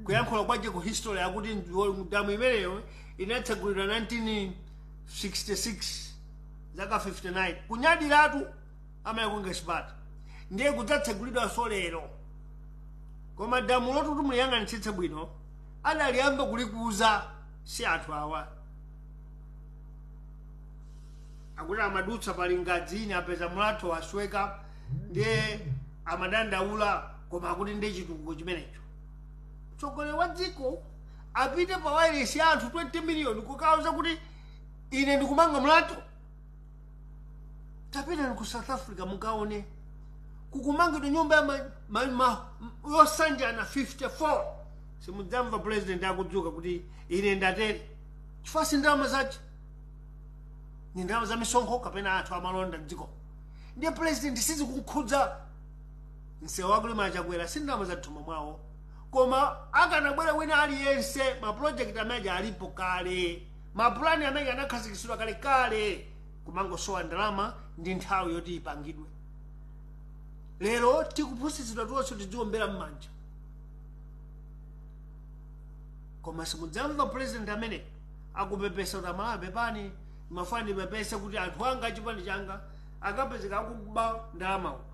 Speaker 1: Kuyankhula kwaje ku history yakuti damu imeneyo inatsegulira 1966 zaka 59. Kunyadiratu amayakunga chipata. Ndiye kudzatsegulidwa so lero. Koma damu lotu muliyang'anitsitse bwino adaliyamba kulikuza si anthu awa. Akuti amadutsa pali ngadzini apeza mlatho wasweka ndiye amadandaula koma akuti ndi chitukuko chimenecho. Mtsogoleri wa dziko apite pa wireless ya anthu 20 million kukauza kuti ine ndikumanga mlatho. Tapita ku South Africa mukaone kukumangidwa nyumba ya yosanjana 54. Simudzamva president akudzuka kuti ine ndatere. Chifukwa si ndalama zache. Ni ndalama za misonkho kapena anthu amalonda dziko. Ndiye president sizi kukhudza nsewu wakulima Achakwera si ndalama za thumba mwawo. Koma akanabwera wina aliyense ma project amene alipo kale. Ma plan amene anakhazikitsidwa kale kumangosowa ndalama ndi nthawi yoti ipangidwe. Lero tikupusitsidwa tonse tidziombera m'manja. Koma simudzamva president amene akupepesa kuti Malawi pepani mafani pepesa kuti anthu anga achipani changa akapezeka akuba ndalama upa.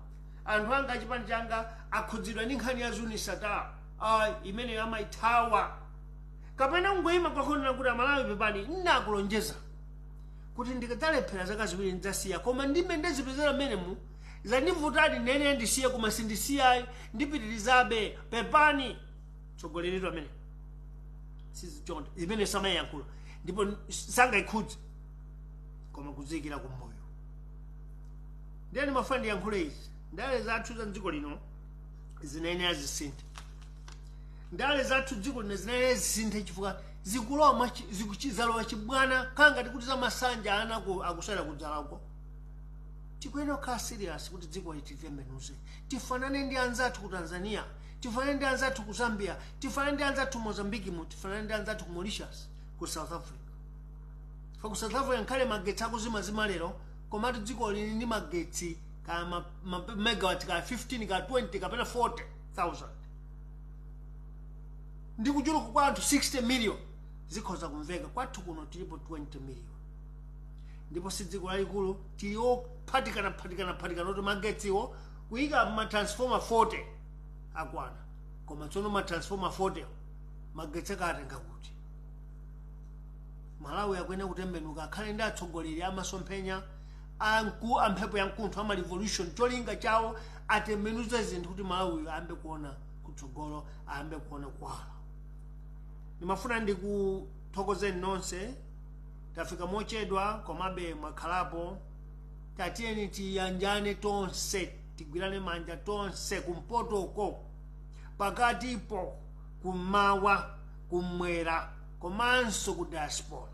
Speaker 1: Anthu anga achipani changa akhudzidwa ndi nkhani ya Zunisata imene amaithawa. Kapena ngoyima kwakhona kuti Malawi pepani nnakulonjeza kuti ndikadzalephera zaka ziwiri ndidzasiya koma ndime ndezipezera menemu zandivutadi nene ndisiye koma sindisiya ndipitirizabe pepani. tsogoleredwa amene sizichonda imene samayankhula ndipo sangayikhudze koma kuzikira kummoyo. Ndiye ndimafuna ndiyankhule izi. Ndale zathu za dziko lino zinene azisintha. Ndale zathu dziko lino zinene azisintha chifukwa zikulowa zikuchizalowa chibwana kangati kuti za masanja ana akusala kudzalako. Tikuyenera kukhala serious kuti dziko litembenuke. Tifanane ndi anzathu ku Tanzania, tifanane ndi anzathu ku Zambia, tifanane ndi anzathu Mozambique, tifanane ndi anzathu ku Mauritius, ku South Africa. Ku South Africa nkhale magetsi akuzimazima lero, komatu dziko lili ndi magetsi ka megawatt ka 15 ka 20 kapena 40,000. Ndi kuchuluka kwa anthu 60 million zikhoza kumveka. Kwathu kuno tilipo 20 million. Ndipo si dziko lalikulu tiliwo phatikana kuti magetsiwo kuyika matransformer 40 akwana. Koma tsono matransformer 40 magetsi akatenga kuti. Malawi akuyenera kutembenuka akhale ndi atsogoleri amasomphenya amphepo ya mkuntho ama revolution cholinga chawo atembenuze zinthu kuti Malawi ayambe kuona kutsogolo, ayambe kuona kuwala. Ndimafuna ndikuthokozeni nonse. Tafika mochedwa komabe mwakhalapo. Tatiyeni tiyanjane tonse, tigwirane manja tonse kumpoto uko, pakatipo, kummawa, kummwera, komanso ku diaspora.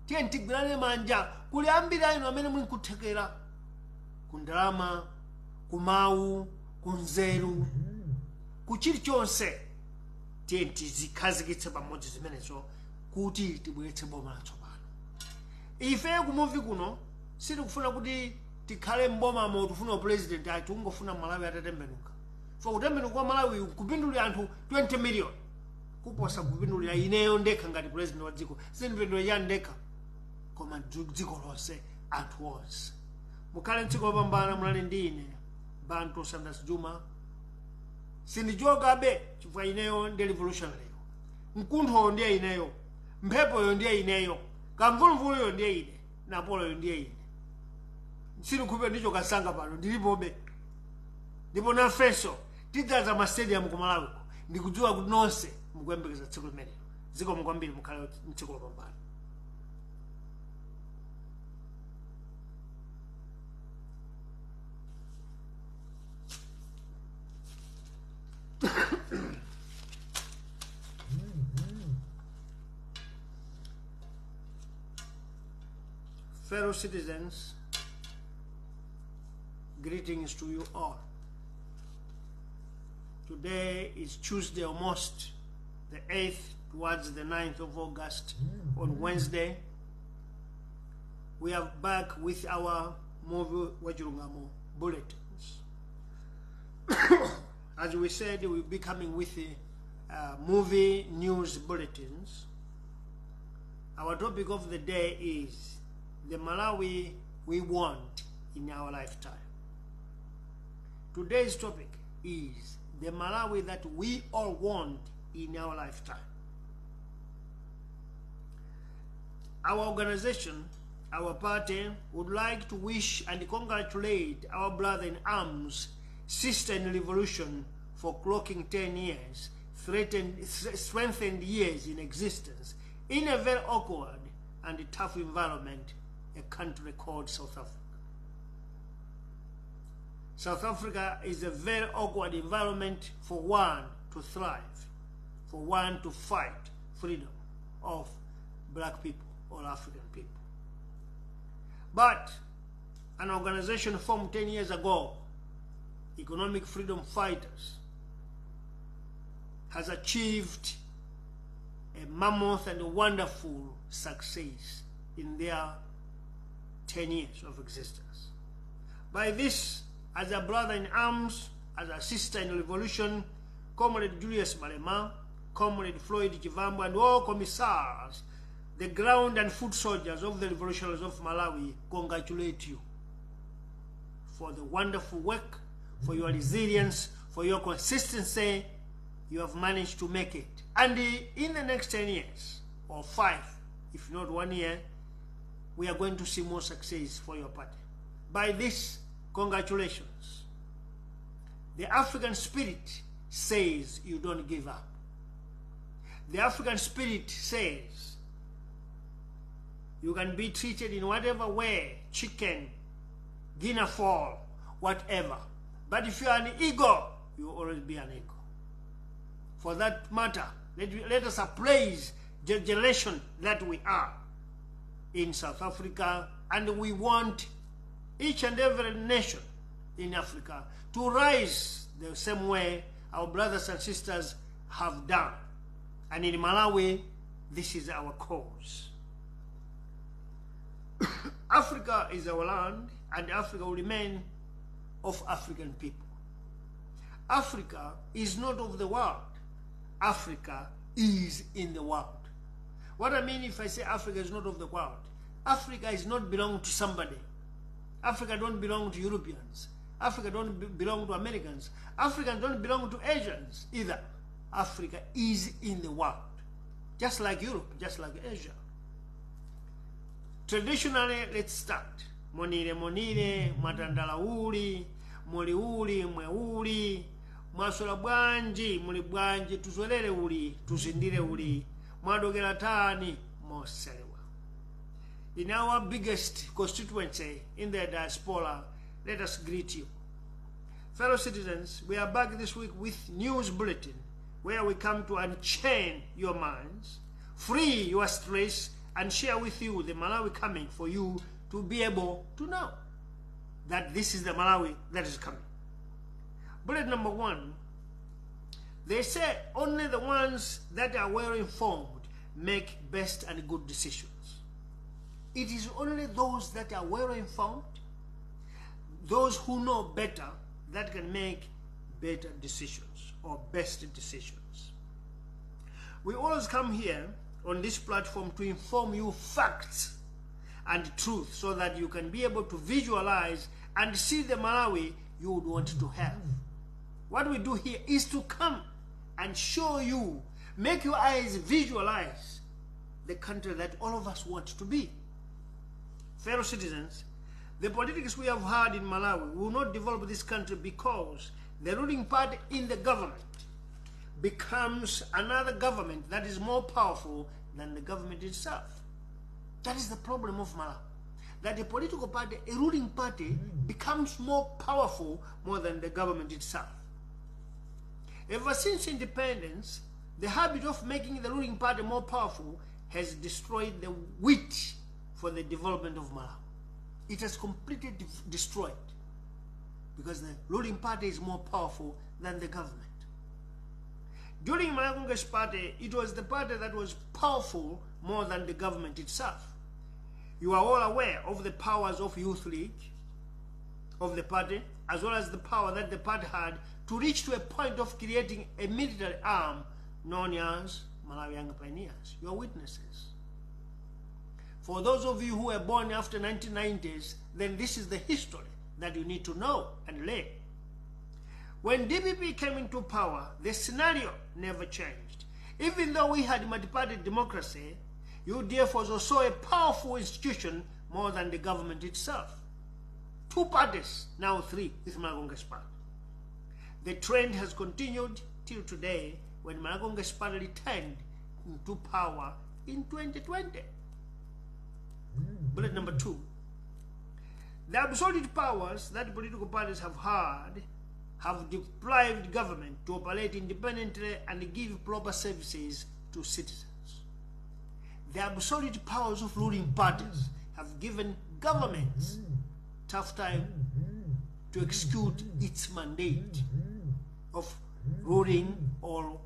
Speaker 1: Tiyeni tigwirane manja kuli ambiri inu amene muli kuthekera ku ndalama, ku mawu, ku nzeru, ku chilichonse. Tiyeni tizikhazikitse pamodzi zimenezo kuti tibweretse boma latsopano. Ife ku Muvi kuno sitikufuna kuti tikhale mboma mo tufuna president ati ungofuna Malawi atatembenuka. Kutembenuka kwa Malawi kupindulira anthu 20 million kuposa kupindulira ineyo ndekha ngati president wa dziko. Sindipindulira ya ndekha koma dziko lonse, anthu onse. Mukhale mdziko lopambana mulali ndi ine Bantu Sanders Juma. Sindijokabe chifukwa ineyo ndi revolutionary. Mkuntho ndiye ineyo, mphepoyo ndiye ineyo, kamvuluvuluyo ndiye ine, Napoloyo ndiye ine. Sindikhupe ndicho kasanga pano ndilipobe. Ndipo nafenso tidzaza ma stadium ku Malawi ndikudziwa kuti nonse mukuyembekeza tsiku limenelo. Ziko mukwambiri mukhale mdziko lopambana. Fellow citizens, greetings to you all. Today is Tuesday, almost the 8th towards the 9th of August. On Wednesday, we are back with our Muvi Wachilungamo bulletins. As we said, we'll be coming with the movie news bulletins. Our topic of the day is the Malawi we want in our lifetime. Today's topic is the Malawi that we all want in our lifetime. Our organization, our party, would like to wish and congratulate our brother in arms, sister in revolution, for clocking 10 years, strengthened years in existence, in a very awkward and tough environment, a country called South Africa. South Africa is a very awkward environment for one to thrive, for one to fight freedom of black people or African people. But an organization formed 10 years ago, Economic Freedom Fighters, has achieved a mammoth and a wonderful success in their 10 years of existence. By this, as a brother in arms, as a sister in revolution, Comrade Julius Malema, Comrade Floyd Chivambo, and all commissars, the ground and foot soldiers of the revolutionaries of Malawi, congratulate you for the wonderful work, for your resilience, for your consistency. You have managed to make it. And in the next 10 years, or 5, if not 1 year, we are going to see more success for your party. By this, congratulations. The African spirit says you don't give up. The African spirit says you can be treated in whatever way, chicken, dinner fall, whatever. But if you are an eagle, you will always be an eagle. For that matter, let us appraise the generation that we are in South Africa, and we want each and every nation in Africa to rise the same way our brothers and sisters have done. And in Malawi, this is our cause. Africa is our land, and Africa will remain of African people. Africa is not of the world. Africa is in the world. What I mean if I say Africa is not of the world, Africa is not belong to somebody. Africa don't belong to Europeans. Africa don't belong to Americans. Africans don't belong to Asians either. Africa is in the world, just like Europe, just like Asia. Traditionally, let's start. Monire monire, mwatandala uli, muli uli, mwe uli, mwasola bwanji, muli bwanji, tuzolele uli, tuzindire uli, mwadogera tani, moselewa. In our biggest constituency in the diaspora, let us greet you. Fellow citizens, we are back this week with news bulletin, where we come to unchain your minds, free your stress, and share with you the Malawi coming for you to be able to know that this is the Malawi that is coming. Bullet number 1, they say only the ones that are well informed make best and good decisions. It is only those that are well informed, those who know better, that can make better decisions or best decisions. We always come here on this platform to inform you facts and truth so that you can be able to visualize and see the Malawi you would want to have. What we do here is to come and show you, make your eyes visualize the country that all of us want to be. Fellow citizens, the politics we have had in Malawi will not develop this country because the ruling party in the government becomes another government that is more powerful than the government itself. That is the problem of Malawi. That a political party, a ruling party, becomes more powerful more than the government itself. Ever since independence, the habit of making the ruling party more powerful has destroyed the wit for the development of Malawi. It has completely destroyed because the ruling party is more powerful than the government. During Malawi's party, it was the party that was powerful more than the government itself. You are all aware of the powers of Youth League, of the party, as well as the power that the party had to reach to a point of creating a military arm known as Malawi Young Pioneers. You are witnesses. For those of you who were born after 1990s, then this is the history that you need to know and learn. When DPP came into power, the scenario never changed. Even though we had multi-party democracy, UDF was also a powerful institution more than the government itself. 2 parties, now 3, with Malawi's party. The trend has continued till today when Malawi's party returned into power in 2020. Bullet number 2. The absolute powers that political parties have had have deprived government to operate independently and give proper services to citizens. The absolute powers of ruling parties have given governments tough time to execute its mandate of ruling or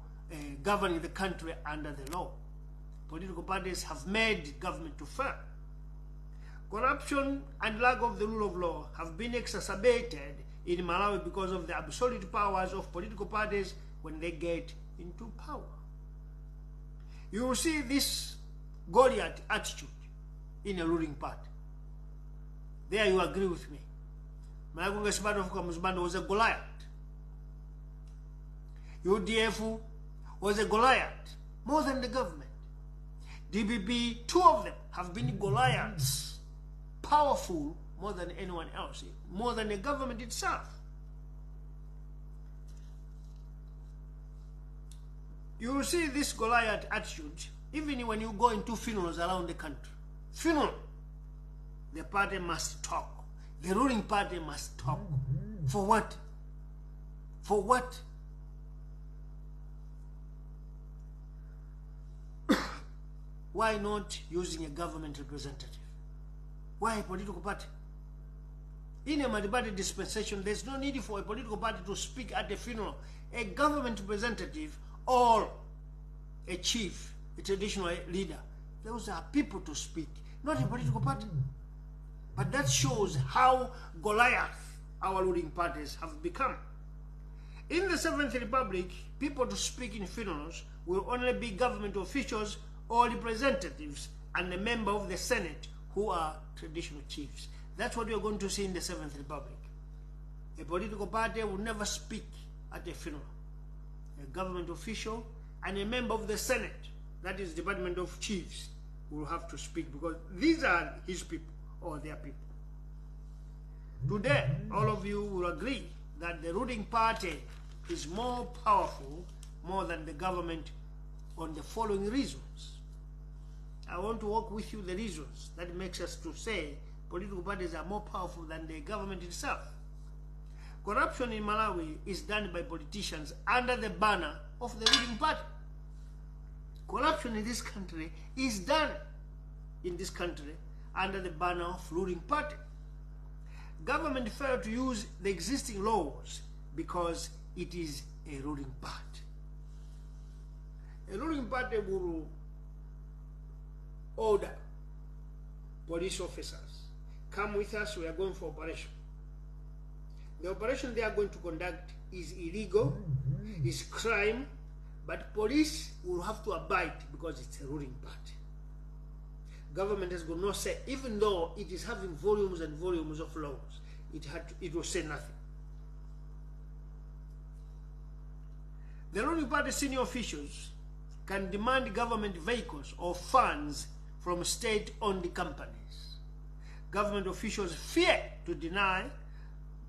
Speaker 1: governing the country under the law. Political parties have made government to fail. Corruption and lack of the rule of law have been exacerbated in Malawi because of the absolute powers of political parties when they get into power. You will see this Goliath attitude in a ruling party. There you agree with me. Malawi's party of Muzbando was a Goliath. UDF was a Goliath more than the government. DPP, 2 of them have been Goliaths, powerful more than anyone else, more than the government itself. You will see this Goliath attitude even when you go into funerals around the country. Funeral, the party must talk. The ruling party must talk. For what? For what? Why not using a government representative? Why a political party? In a multi-party dispensation, there's no need for a political party to speak at a funeral. A government representative or a chief, a traditional leader, those are people to speak, not a political party. But that shows how Goliath our ruling parties have become. In the 7th Republic, people to speak in funerals will only be government officials or representatives and a member of the Senate who are traditional chiefs. That's what you're going to see in the 7th Republic. A political party will never speak at a funeral. A government official and a member of the Senate, that is Department of Chiefs, will have to speak because these are his people or their people. Today, all of you will agree that the ruling party is more powerful, more than the government, on the following reasons. I want to walk with you the reasons that makes us to say political parties are more powerful than the government itself. Corruption in Malawi is done by politicians under the banner of the ruling party. Corruption in this country is done under the banner of ruling party. Government failed to use the existing laws because it is a ruling party. A ruling party will order police officers, come with us, we are going for operation. The operation they are going to conduct is illegal, is crime, but police will have to abide because it's a ruling party. Government has got no say, even though it is having volumes and volumes of laws, it will say nothing. The ruling party senior officials can demand government vehicles or funds from state-owned companies. Government officials fear to deny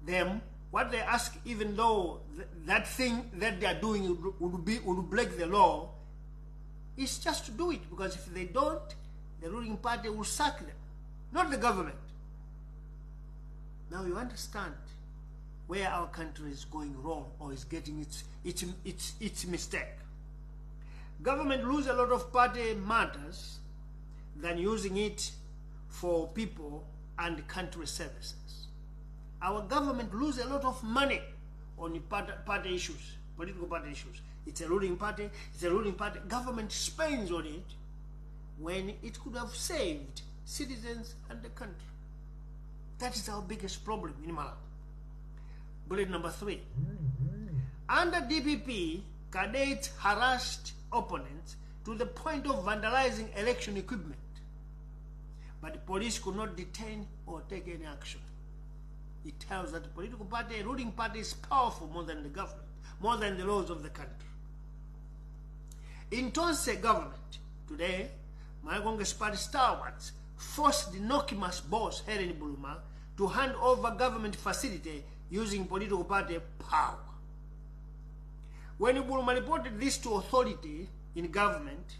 Speaker 1: them what they ask, even though that thing that they are doing would break the law. It's just to do it, because if they don't, the ruling party will sack them, not the government. Now you understand where our country is going wrong or is getting its mistake. Government lose a lot of party matters than using it for people and country services. Our government lose a lot of money on party issues, political party issues. It's a ruling party, government spends on it when it could have saved citizens and the country. That is our biggest problem in Malawi. Bullet number 3. Under DPP, cadets harassed opponents to the point of vandalizing election equipment. But the police could not detain or take any action. It tells that the political party, ruling party, is powerful more than the government, more than the laws of the country. In Tonse government, today, my Congress party stalwarts forced the Nokimas boss, Helen Buluma, to hand over government facility using political party power. When Buluma reported this to authority in government,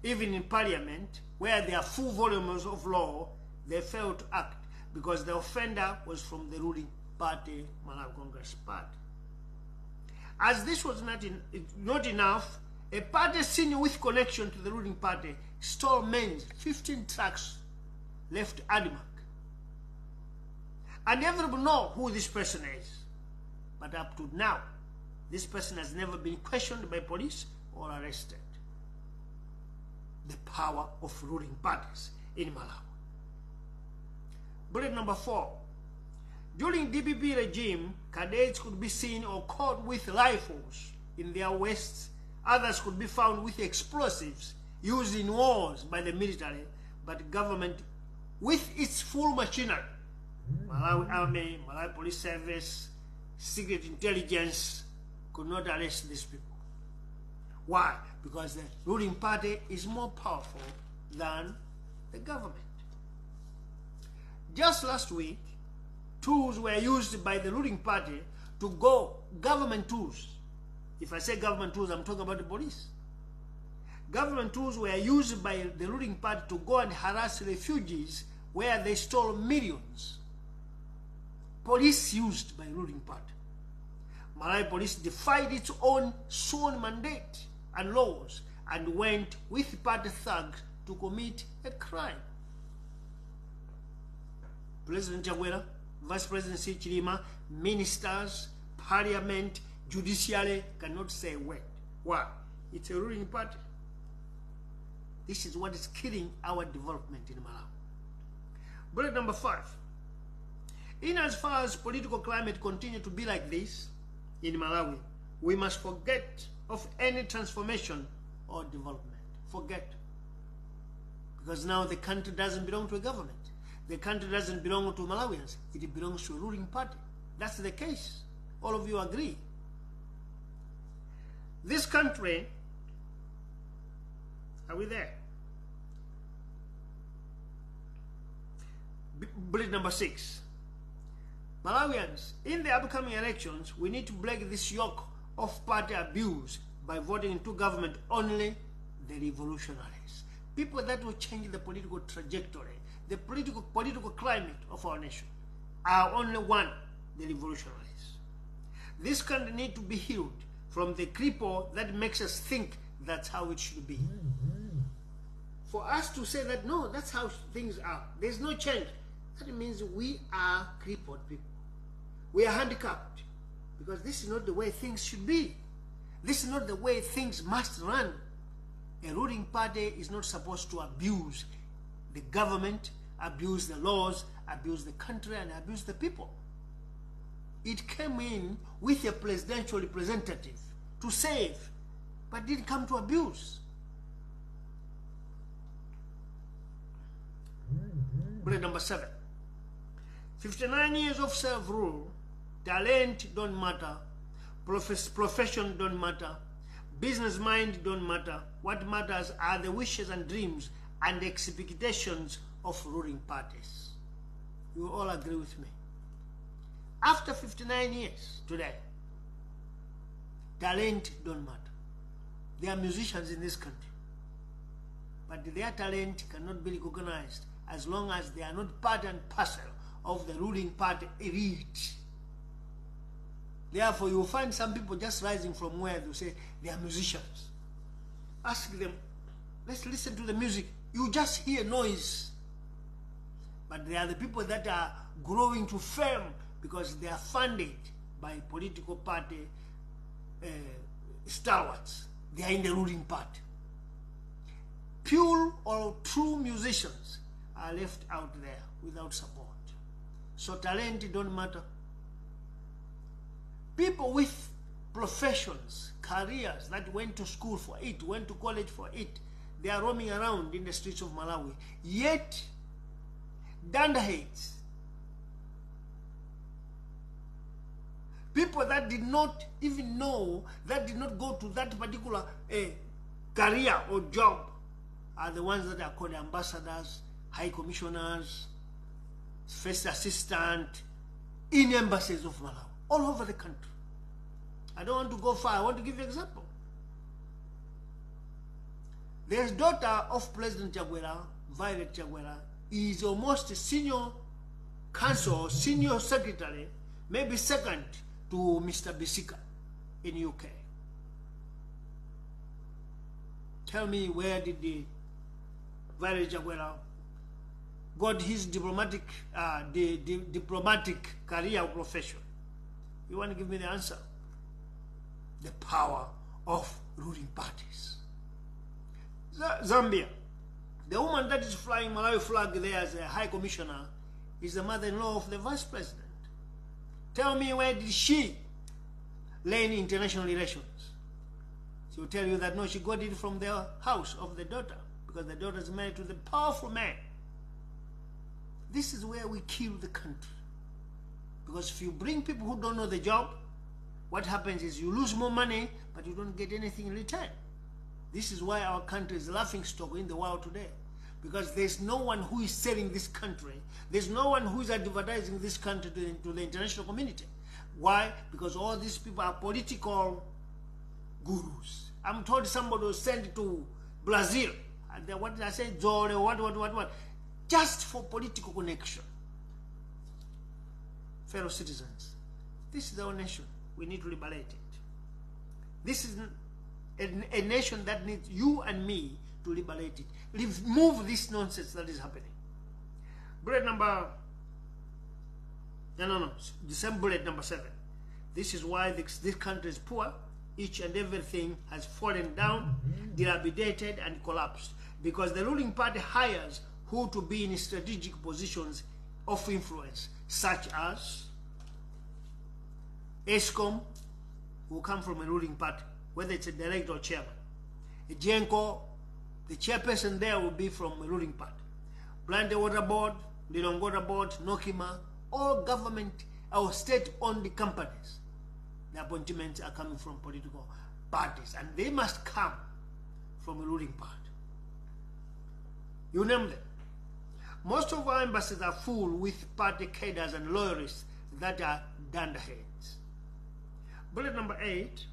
Speaker 1: even in parliament, where there are full volumes of law, they failed to act because the offender was from the ruling party, Malawi Congress Party. As this was not enough, a party senior with connection to the ruling party stole men's 15 trucks, left Adimak. And everybody know who this person is. But up to now, this person has never been questioned by police or arrested. The power of ruling parties in Malawi. Bullet number 4. During DPP regime, cadets could be seen or caught with rifles in their waists. Others could be found with explosives used in wars by the military, but government, with its full machinery, Malawi Army, Malawi Police Service, Secret Intelligence, could not arrest these people. Why? Because the ruling party is more powerful than the government. Just last week, tools were used by the ruling party to go, government tools. If I say government tools, I'm talking about the police. Government tools were used by the ruling party to go and harass refugees where they stole millions. Police used by ruling party. Malawi police defied its own sworn mandate and laws and went with party thugs to commit a crime. President Chagwera, Vice President Chilima, ministers, parliament, judiciary cannot say a word. Why? It's a ruling party. This is what is killing our development in Malawi. Bullet number 5. In as far as political climate continues to be like this in Malawi, we must forget of any transformation or development. Forget. Because now the country doesn't belong to a government. The country doesn't belong to Malawians. It belongs to a ruling party. That's the case. All of you agree. This country, are we there? Bullet number 6. Malawians, in the upcoming elections, we need to break this yoke of party abuse by voting into government only the revolutionaries. People that will change the political trajectory, the political climate of our nation, are only one, the revolutionaries. This country needs to be healed from the cripple that makes us think that's how it should be. For us to say that, no, that's how things are, there's no change, that means we are crippled people. We are handicapped because this is not the way things should be. This is not the way things must run. A ruling party is not supposed to abuse the government, abuse the laws, abuse the country, and abuse the people. It came in with a presidential representative to save, but didn't come to abuse. Bullet number 7. 59 years of self-rule, talent don't matter, profession don't matter, business mind don't matter. What matters are the wishes and dreams and expectations of ruling parties. You all agree with me? After 59 years today, talent don't matter. There are musicians in this country, but their talent cannot be recognized as long as they are not part and parcel of the ruling party elite. Therefore, you will find some people just rising from where they say they are musicians. Ask them, let's listen to the music. You just hear noise. But they are the people that are growing to fame because they are funded by political party stalwarts. They are in the ruling party. Pure or true musicians are left out there without support. So talent don't matter. People with professions, careers that went to school for it, went to college for it, they are roaming around in the streets of Malawi. Yet, dunderheads, people that did not even know, that did not go to that particular career or job, are the ones that are called ambassadors, high commissioners, first assistant, in embassies of Malawi, all over the country. I don't want to go far. I want to give you an example. There's daughter of President Chagwera, Violet Chagwera, is almost senior counsel, senior secretary, maybe second to Mr. Bisika in UK. Tell me, where did the Violet Chagwera got his diplomatic career or profession? You want to give me the answer? The power of ruling parties. Zambia, the woman that is flying Malawi flag there as a high commissioner is the mother-in-law of the vice president. Tell me, where did she learn international relations? She will tell you that no, she got it from the house of the daughter, because the daughter is married to the powerful man. This is where we kill the country. Because if you bring people who don't know the job, what happens is you lose more money, but you don't get anything in return. This is why our country is a laughingstock in the world today. Because there's no one who is selling this country. There's no one who is advertising this country to the international community. Why? Because all these people are political gurus. I'm told somebody was sent to Brazil, and what did I say? Zole, what? Just for political connection. Fellow citizens, this is our nation. We need to liberate it. This is a nation that needs you and me to liberate it. Remove this nonsense that is happening. Bullet number... No. The same bullet number 7. This is why this country is poor. Each and everything has fallen down, dilapidated, and collapsed. Because the ruling party hires who to be in strategic positions of influence, such as ESCOM, who come from a ruling party, whether it's a director or chairman. A GENCO, the chairperson there will be from a ruling party. Blande Water Board, Lilong Water Board, Nokima, all government or state-owned companies. The appointments are coming from political parties, and they must come from a ruling party. You name them. Most of our embassies are full with party cadres and loyalists that are dunderheads. Bullet number 8.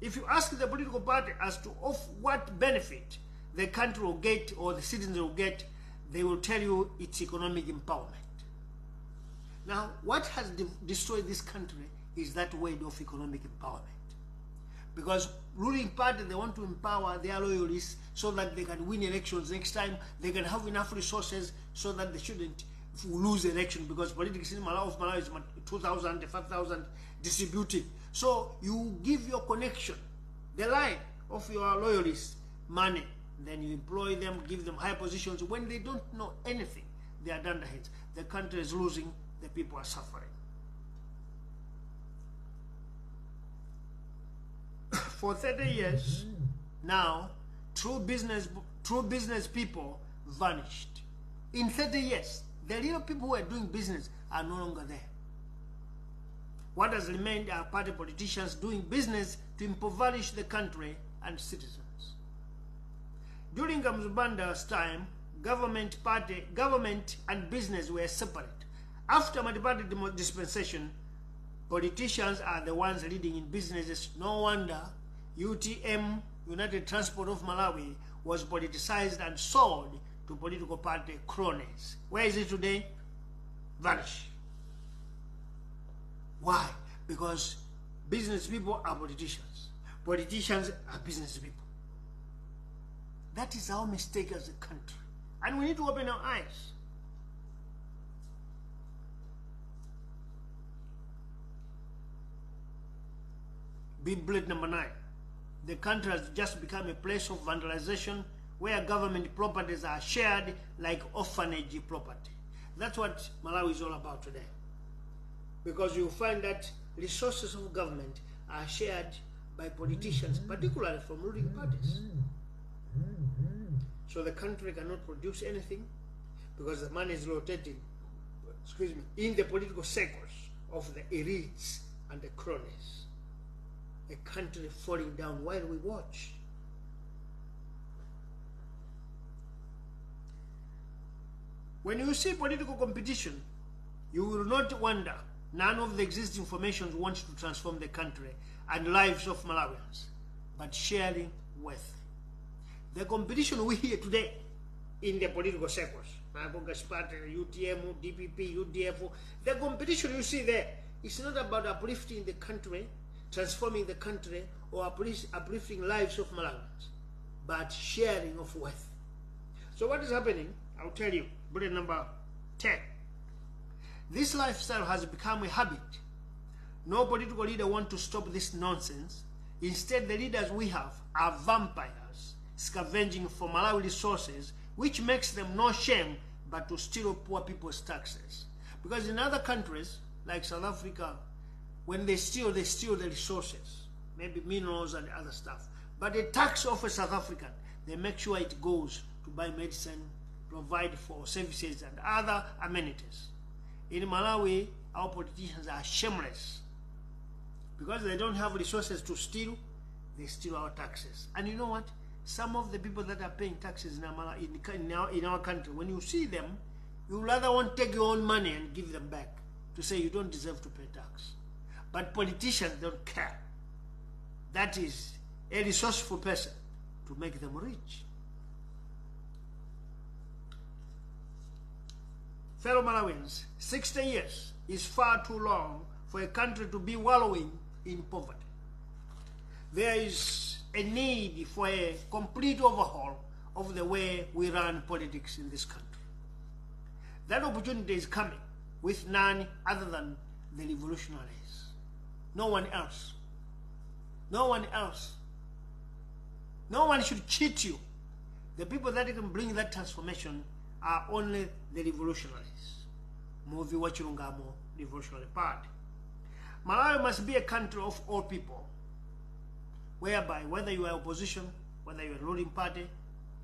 Speaker 1: If you ask the political party as to of what benefit the country will get or the citizens will get, they will tell you it's economic empowerment. Now, what has destroyed this country is that word of economic empowerment. Because ruling party, they want to empower their loyalists so that they can win elections next time. They can have enough resources so that they shouldn't lose election, because politics in Malawi is 2,000, 5,000 distributed. So you give your connection, the line of your loyalists, money. Then you employ them, give them high positions. When they don't know anything, they are dunderheads. The country is losing, the people are suffering. For 30 years now, true business people vanished. In 30 years, the real people who are doing business are no longer there. What has remained are party politicians doing business to impoverish the country and citizens. During Mzubanda's time, government and business were separate. After multi-party dispensation, politicians are the ones leading in businesses. No wonder UTM, United Transport of Malawi, was politicized and sold to political party cronies. Where is it today? Vanished. Why? Because business people are politicians. Politicians are business people. That is our mistake as a country. And we need to open our eyes. Big bullet number 9. The country has just become a place of vandalization where government properties are shared like orphanage property. That's what Malawi is all about today. Because you find that resources of government are shared by politicians, particularly from ruling parties. So the country cannot produce anything because the money is rotating, in the political circles of the elites and the cronies. A country falling down while we watch. When you see political competition, you will not wonder none of the existing formations want to transform the country and lives of Malawians, but sharing wealth. The competition we hear today in the political circles, UTM, DPP, UDF, the competition you see there is not about uplifting the country, transforming the country, or uplifting lives of Malawians, but sharing of wealth. So what is happening? I'll tell you. Bullet number 10. This lifestyle has become a habit. No political leader wants to stop this nonsense. Instead, the leaders we have are vampires, scavenging for Malawi resources, which makes them no shame but to steal poor people's taxes. Because in other countries, like South Africa, when they steal the resources, maybe minerals and other stuff. But the tax of a South African, they make sure it goes to buy medicine, provide for services and other amenities. In Malawi, our politicians are shameless. Because they don't have resources to steal, they steal our taxes. And you know what? Some of the people that are paying taxes in our country, when you see them, you rather want to take your own money and give them back to say you don't deserve to pay tax. But politicians don't care. That is a resourceful person to make them rich. Fellow Malawians, 60 years is far too long for a country to be wallowing in poverty. There is a need for a complete overhaul of the way we run politics in this country. That opportunity is coming with none other than the revolutionaries. No one else. No one else. No one should cheat you. The people that can bring that transformation are only the revolutionaries. Muvi Wachilungamo Revolutionary Party. Malawi must be a country of all people, whereby whether you are opposition, whether you are a ruling party,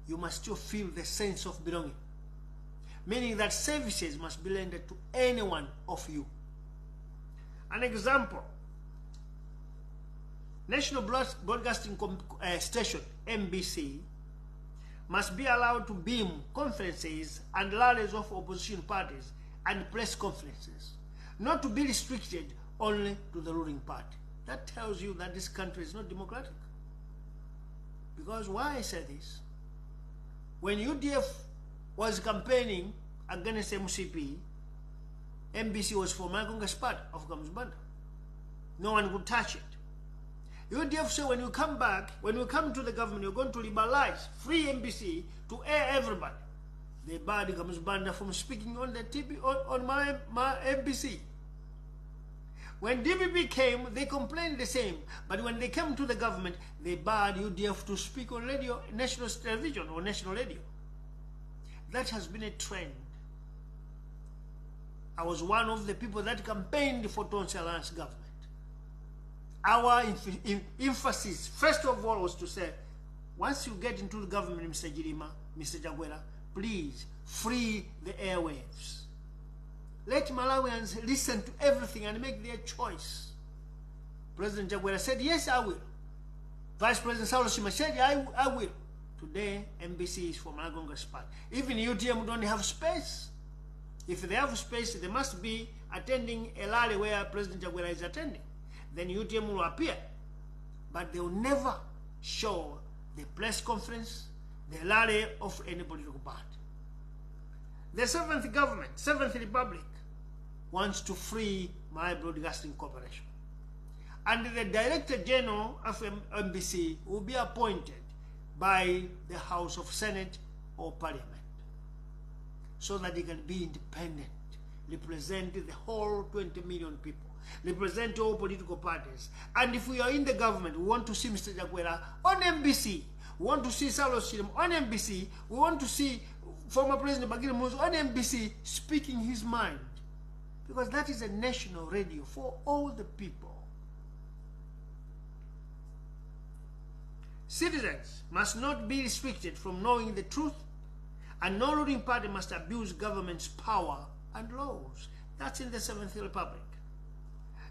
Speaker 1: you must still feel the sense of belonging. Meaning that services must be rendered to any one of you. An example, National Broadcasting Station, NBC, must be allowed to beam conferences and rallies of opposition parties and press conferences, not to be restricted only to the ruling party. That tells you that this country is not democratic. Because why I say this? When UDF was campaigning against MCP, NBC was for Congress Party of Kamsbanda. No one could touch it. UDF said when you come back, when you come to the government, you're going to liberalize, free NBC to air everybody. They barred Kamsbanda from speaking on the TV, on my NBC. When DPP came, they complained the same. But when they came to the government, they barred UDF to speak on radio, national television or national radio. That has been a trend. I was one of the people that campaigned for Tonsi Alliance government. Our emphasis, first of all, was to say, once you get into the government, Mr. Jirima, Mr. Jagwera, please free the airwaves. Let Malawians listen to everything and make their choice. President Jagwera said, yes, I will. Vice President Saulo Shima said, I will. Today, NBC is for Congress Party. Even UTM don't have space. If they have space, they must be attending a rally where President Jagwera is attending. Then UTM will appear. But they will never show the press conference, the rally of any political party. The seventh government, seventh republic, wants to free my broadcasting corporation. And the Director General of NBC will be appointed by the House of Senate or Parliament, so that he can be independent, represent the whole 20 million people, represent all political parties. And if we are in the government, we want to see Mr. Jagwera on NBC, we want to see Saulo Shima on NBC, we want to see former President Bagire Muzo on NBC speaking his mind. Because that is a national radio for all the people. Citizens must not be restricted from knowing the truth, and no ruling party must abuse government's power and laws. That's in the Seventh Republic.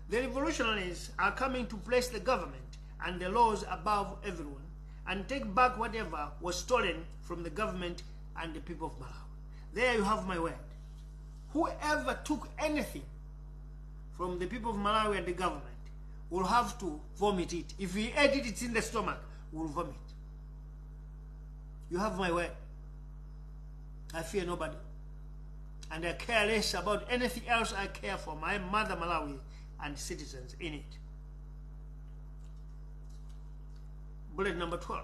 Speaker 1: The revolutionaries are coming to place the government and the laws above everyone and take back whatever was stolen from the government and the people of Malawi. There you have my word. Whoever took anything from the people of Malawi and the government will have to vomit it. If we ate it, it's in the stomach, we'll vomit. You have my word. I fear nobody. And I care less about anything else. I care for my mother Malawi and citizens in it. Bullet number 12.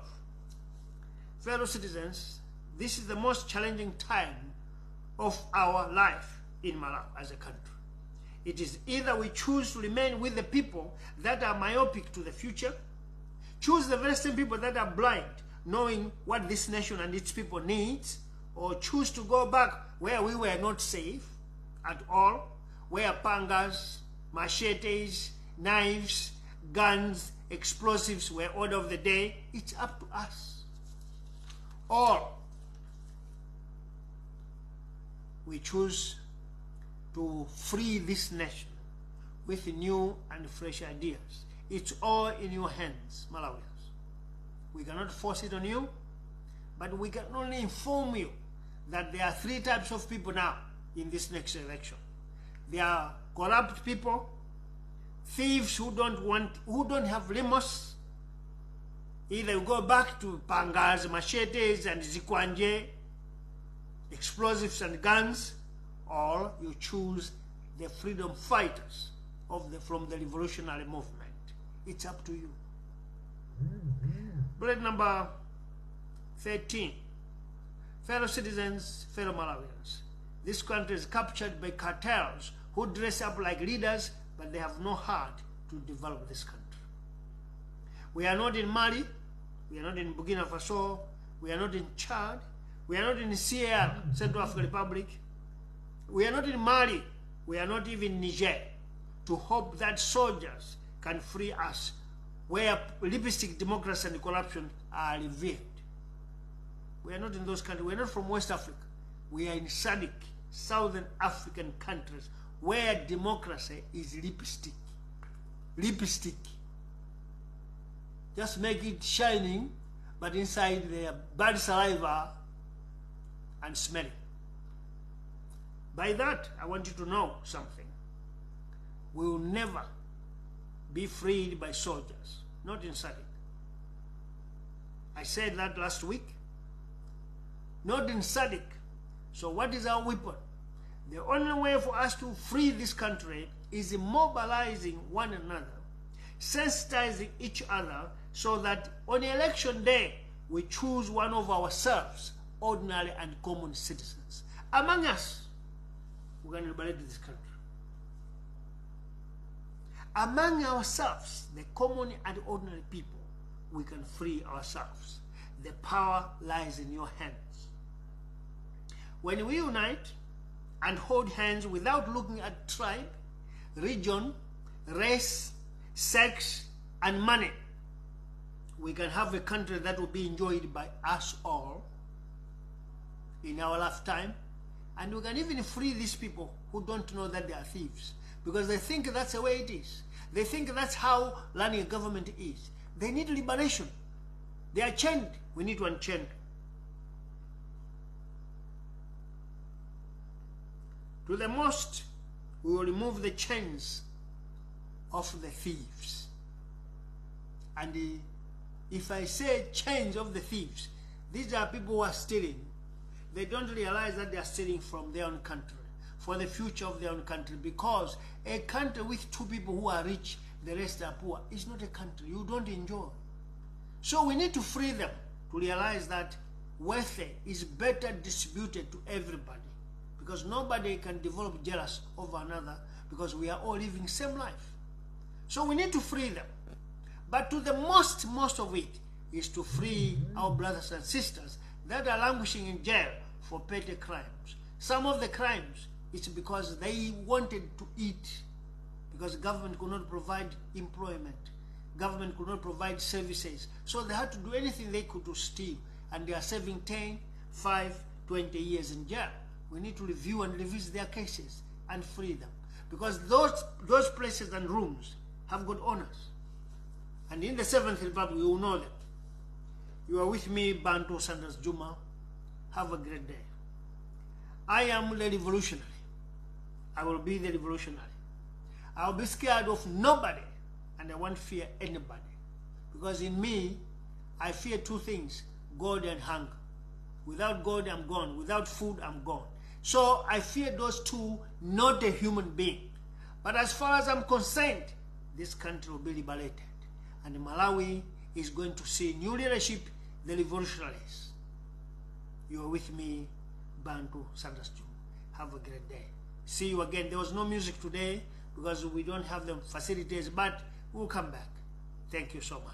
Speaker 1: Fellow citizens, this is the most challenging time of our life in Malawi as a country. It is either we choose to remain with the people that are myopic to the future, choose the very same people that are blind, knowing what this nation and its people needs, or choose to go back where we were not safe at all, where pangas, machetes, knives, guns, explosives were order of the day. It's up to us. Or we choose to free this nation with new and fresh ideas. It's all in your hands, Malawians. We cannot force it on you, but we can only inform you that there are three types of people now in this next election. There are corrupt people, thieves who don't have remorse. Either you go back to pangas, machetes, and zikwanje, explosives and guns, or you choose the freedom fighters from the revolutionary movement. It's up to you. Bullet number 13. Fellow citizens, fellow Malawians, this country is captured by cartels who dress up like leaders, but they have no heart to develop this country. We are not in Mali, we are not in Burkina Faso, we are not in Chad, we are not in Sierra, Central African Republic, we are not in Mali, we are not even in Niger, to hope that soldiers can free us, where lipstick democracy and corruption are revealed. We are not in those countries. We are not from West Africa. We are in SADC, Southern African countries, where democracy is lipstick. Lipstick. Just make it shining, but inside they are bad saliva and smelling. By that, I want you to know something. We will never be freed by soldiers, not in SADC. I said that last week. Not in SADC. So what is our weapon? The only way for us to free this country is mobilizing one another, sensitizing each other, so that on election day, we choose one of ourselves, ordinary and common citizens. Among us, we're going to liberate this country. Among ourselves, the common and ordinary people, we can free ourselves. The power lies in your hands. When we unite and hold hands without looking at tribe, region, race, sex, and money, we can have a country that will be enjoyed by us all in our lifetime. And we can even free these people who don't know that they are thieves, because they think that's the way it is. They think that's how running a government is. They need liberation. They are chained. We need to unchain them. To the most, we will remove the chains of the thieves. And if I say chains of the thieves, these are people who are stealing. They don't realize that they are stealing from their own country, for the future of their own country, because a country with two people who are rich, the rest are poor, is not a country you don't enjoy. So we need to free them to realize that wealth is better distributed to everybody, because nobody can develop jealous over another, because we are all living same life. So we need to free them. But to the most of it is to free our brothers and sisters that are languishing in jail for petty crimes. Some of the crimes, it's because they wanted to eat, because government could not provide employment, government could not provide services, so they had to do anything they could to steal, and they are serving 10, 5, 20 years in jail. We need to review and revisit their cases and free them, because those places and rooms have got owners. And in the 7th Republic, you will know them. You are with me, Bantu Sanders Juma. Have a great day. I am the revolutionary. I will be the revolutionary. I will be scared of nobody, and I won't fear anybody. Because in me, I fear two things: God and hunger. Without God, I'm gone. Without food, I'm gone. So I fear those two, not a human being. But as far as I'm concerned, this country will be liberated. And Malawi is going to see new leadership, the revolutionaries. You are with me, Bantu Sanders Juma. Have a great day. See you again. There was no music today because we don't have the facilities, but we'll come back. Thank you so much.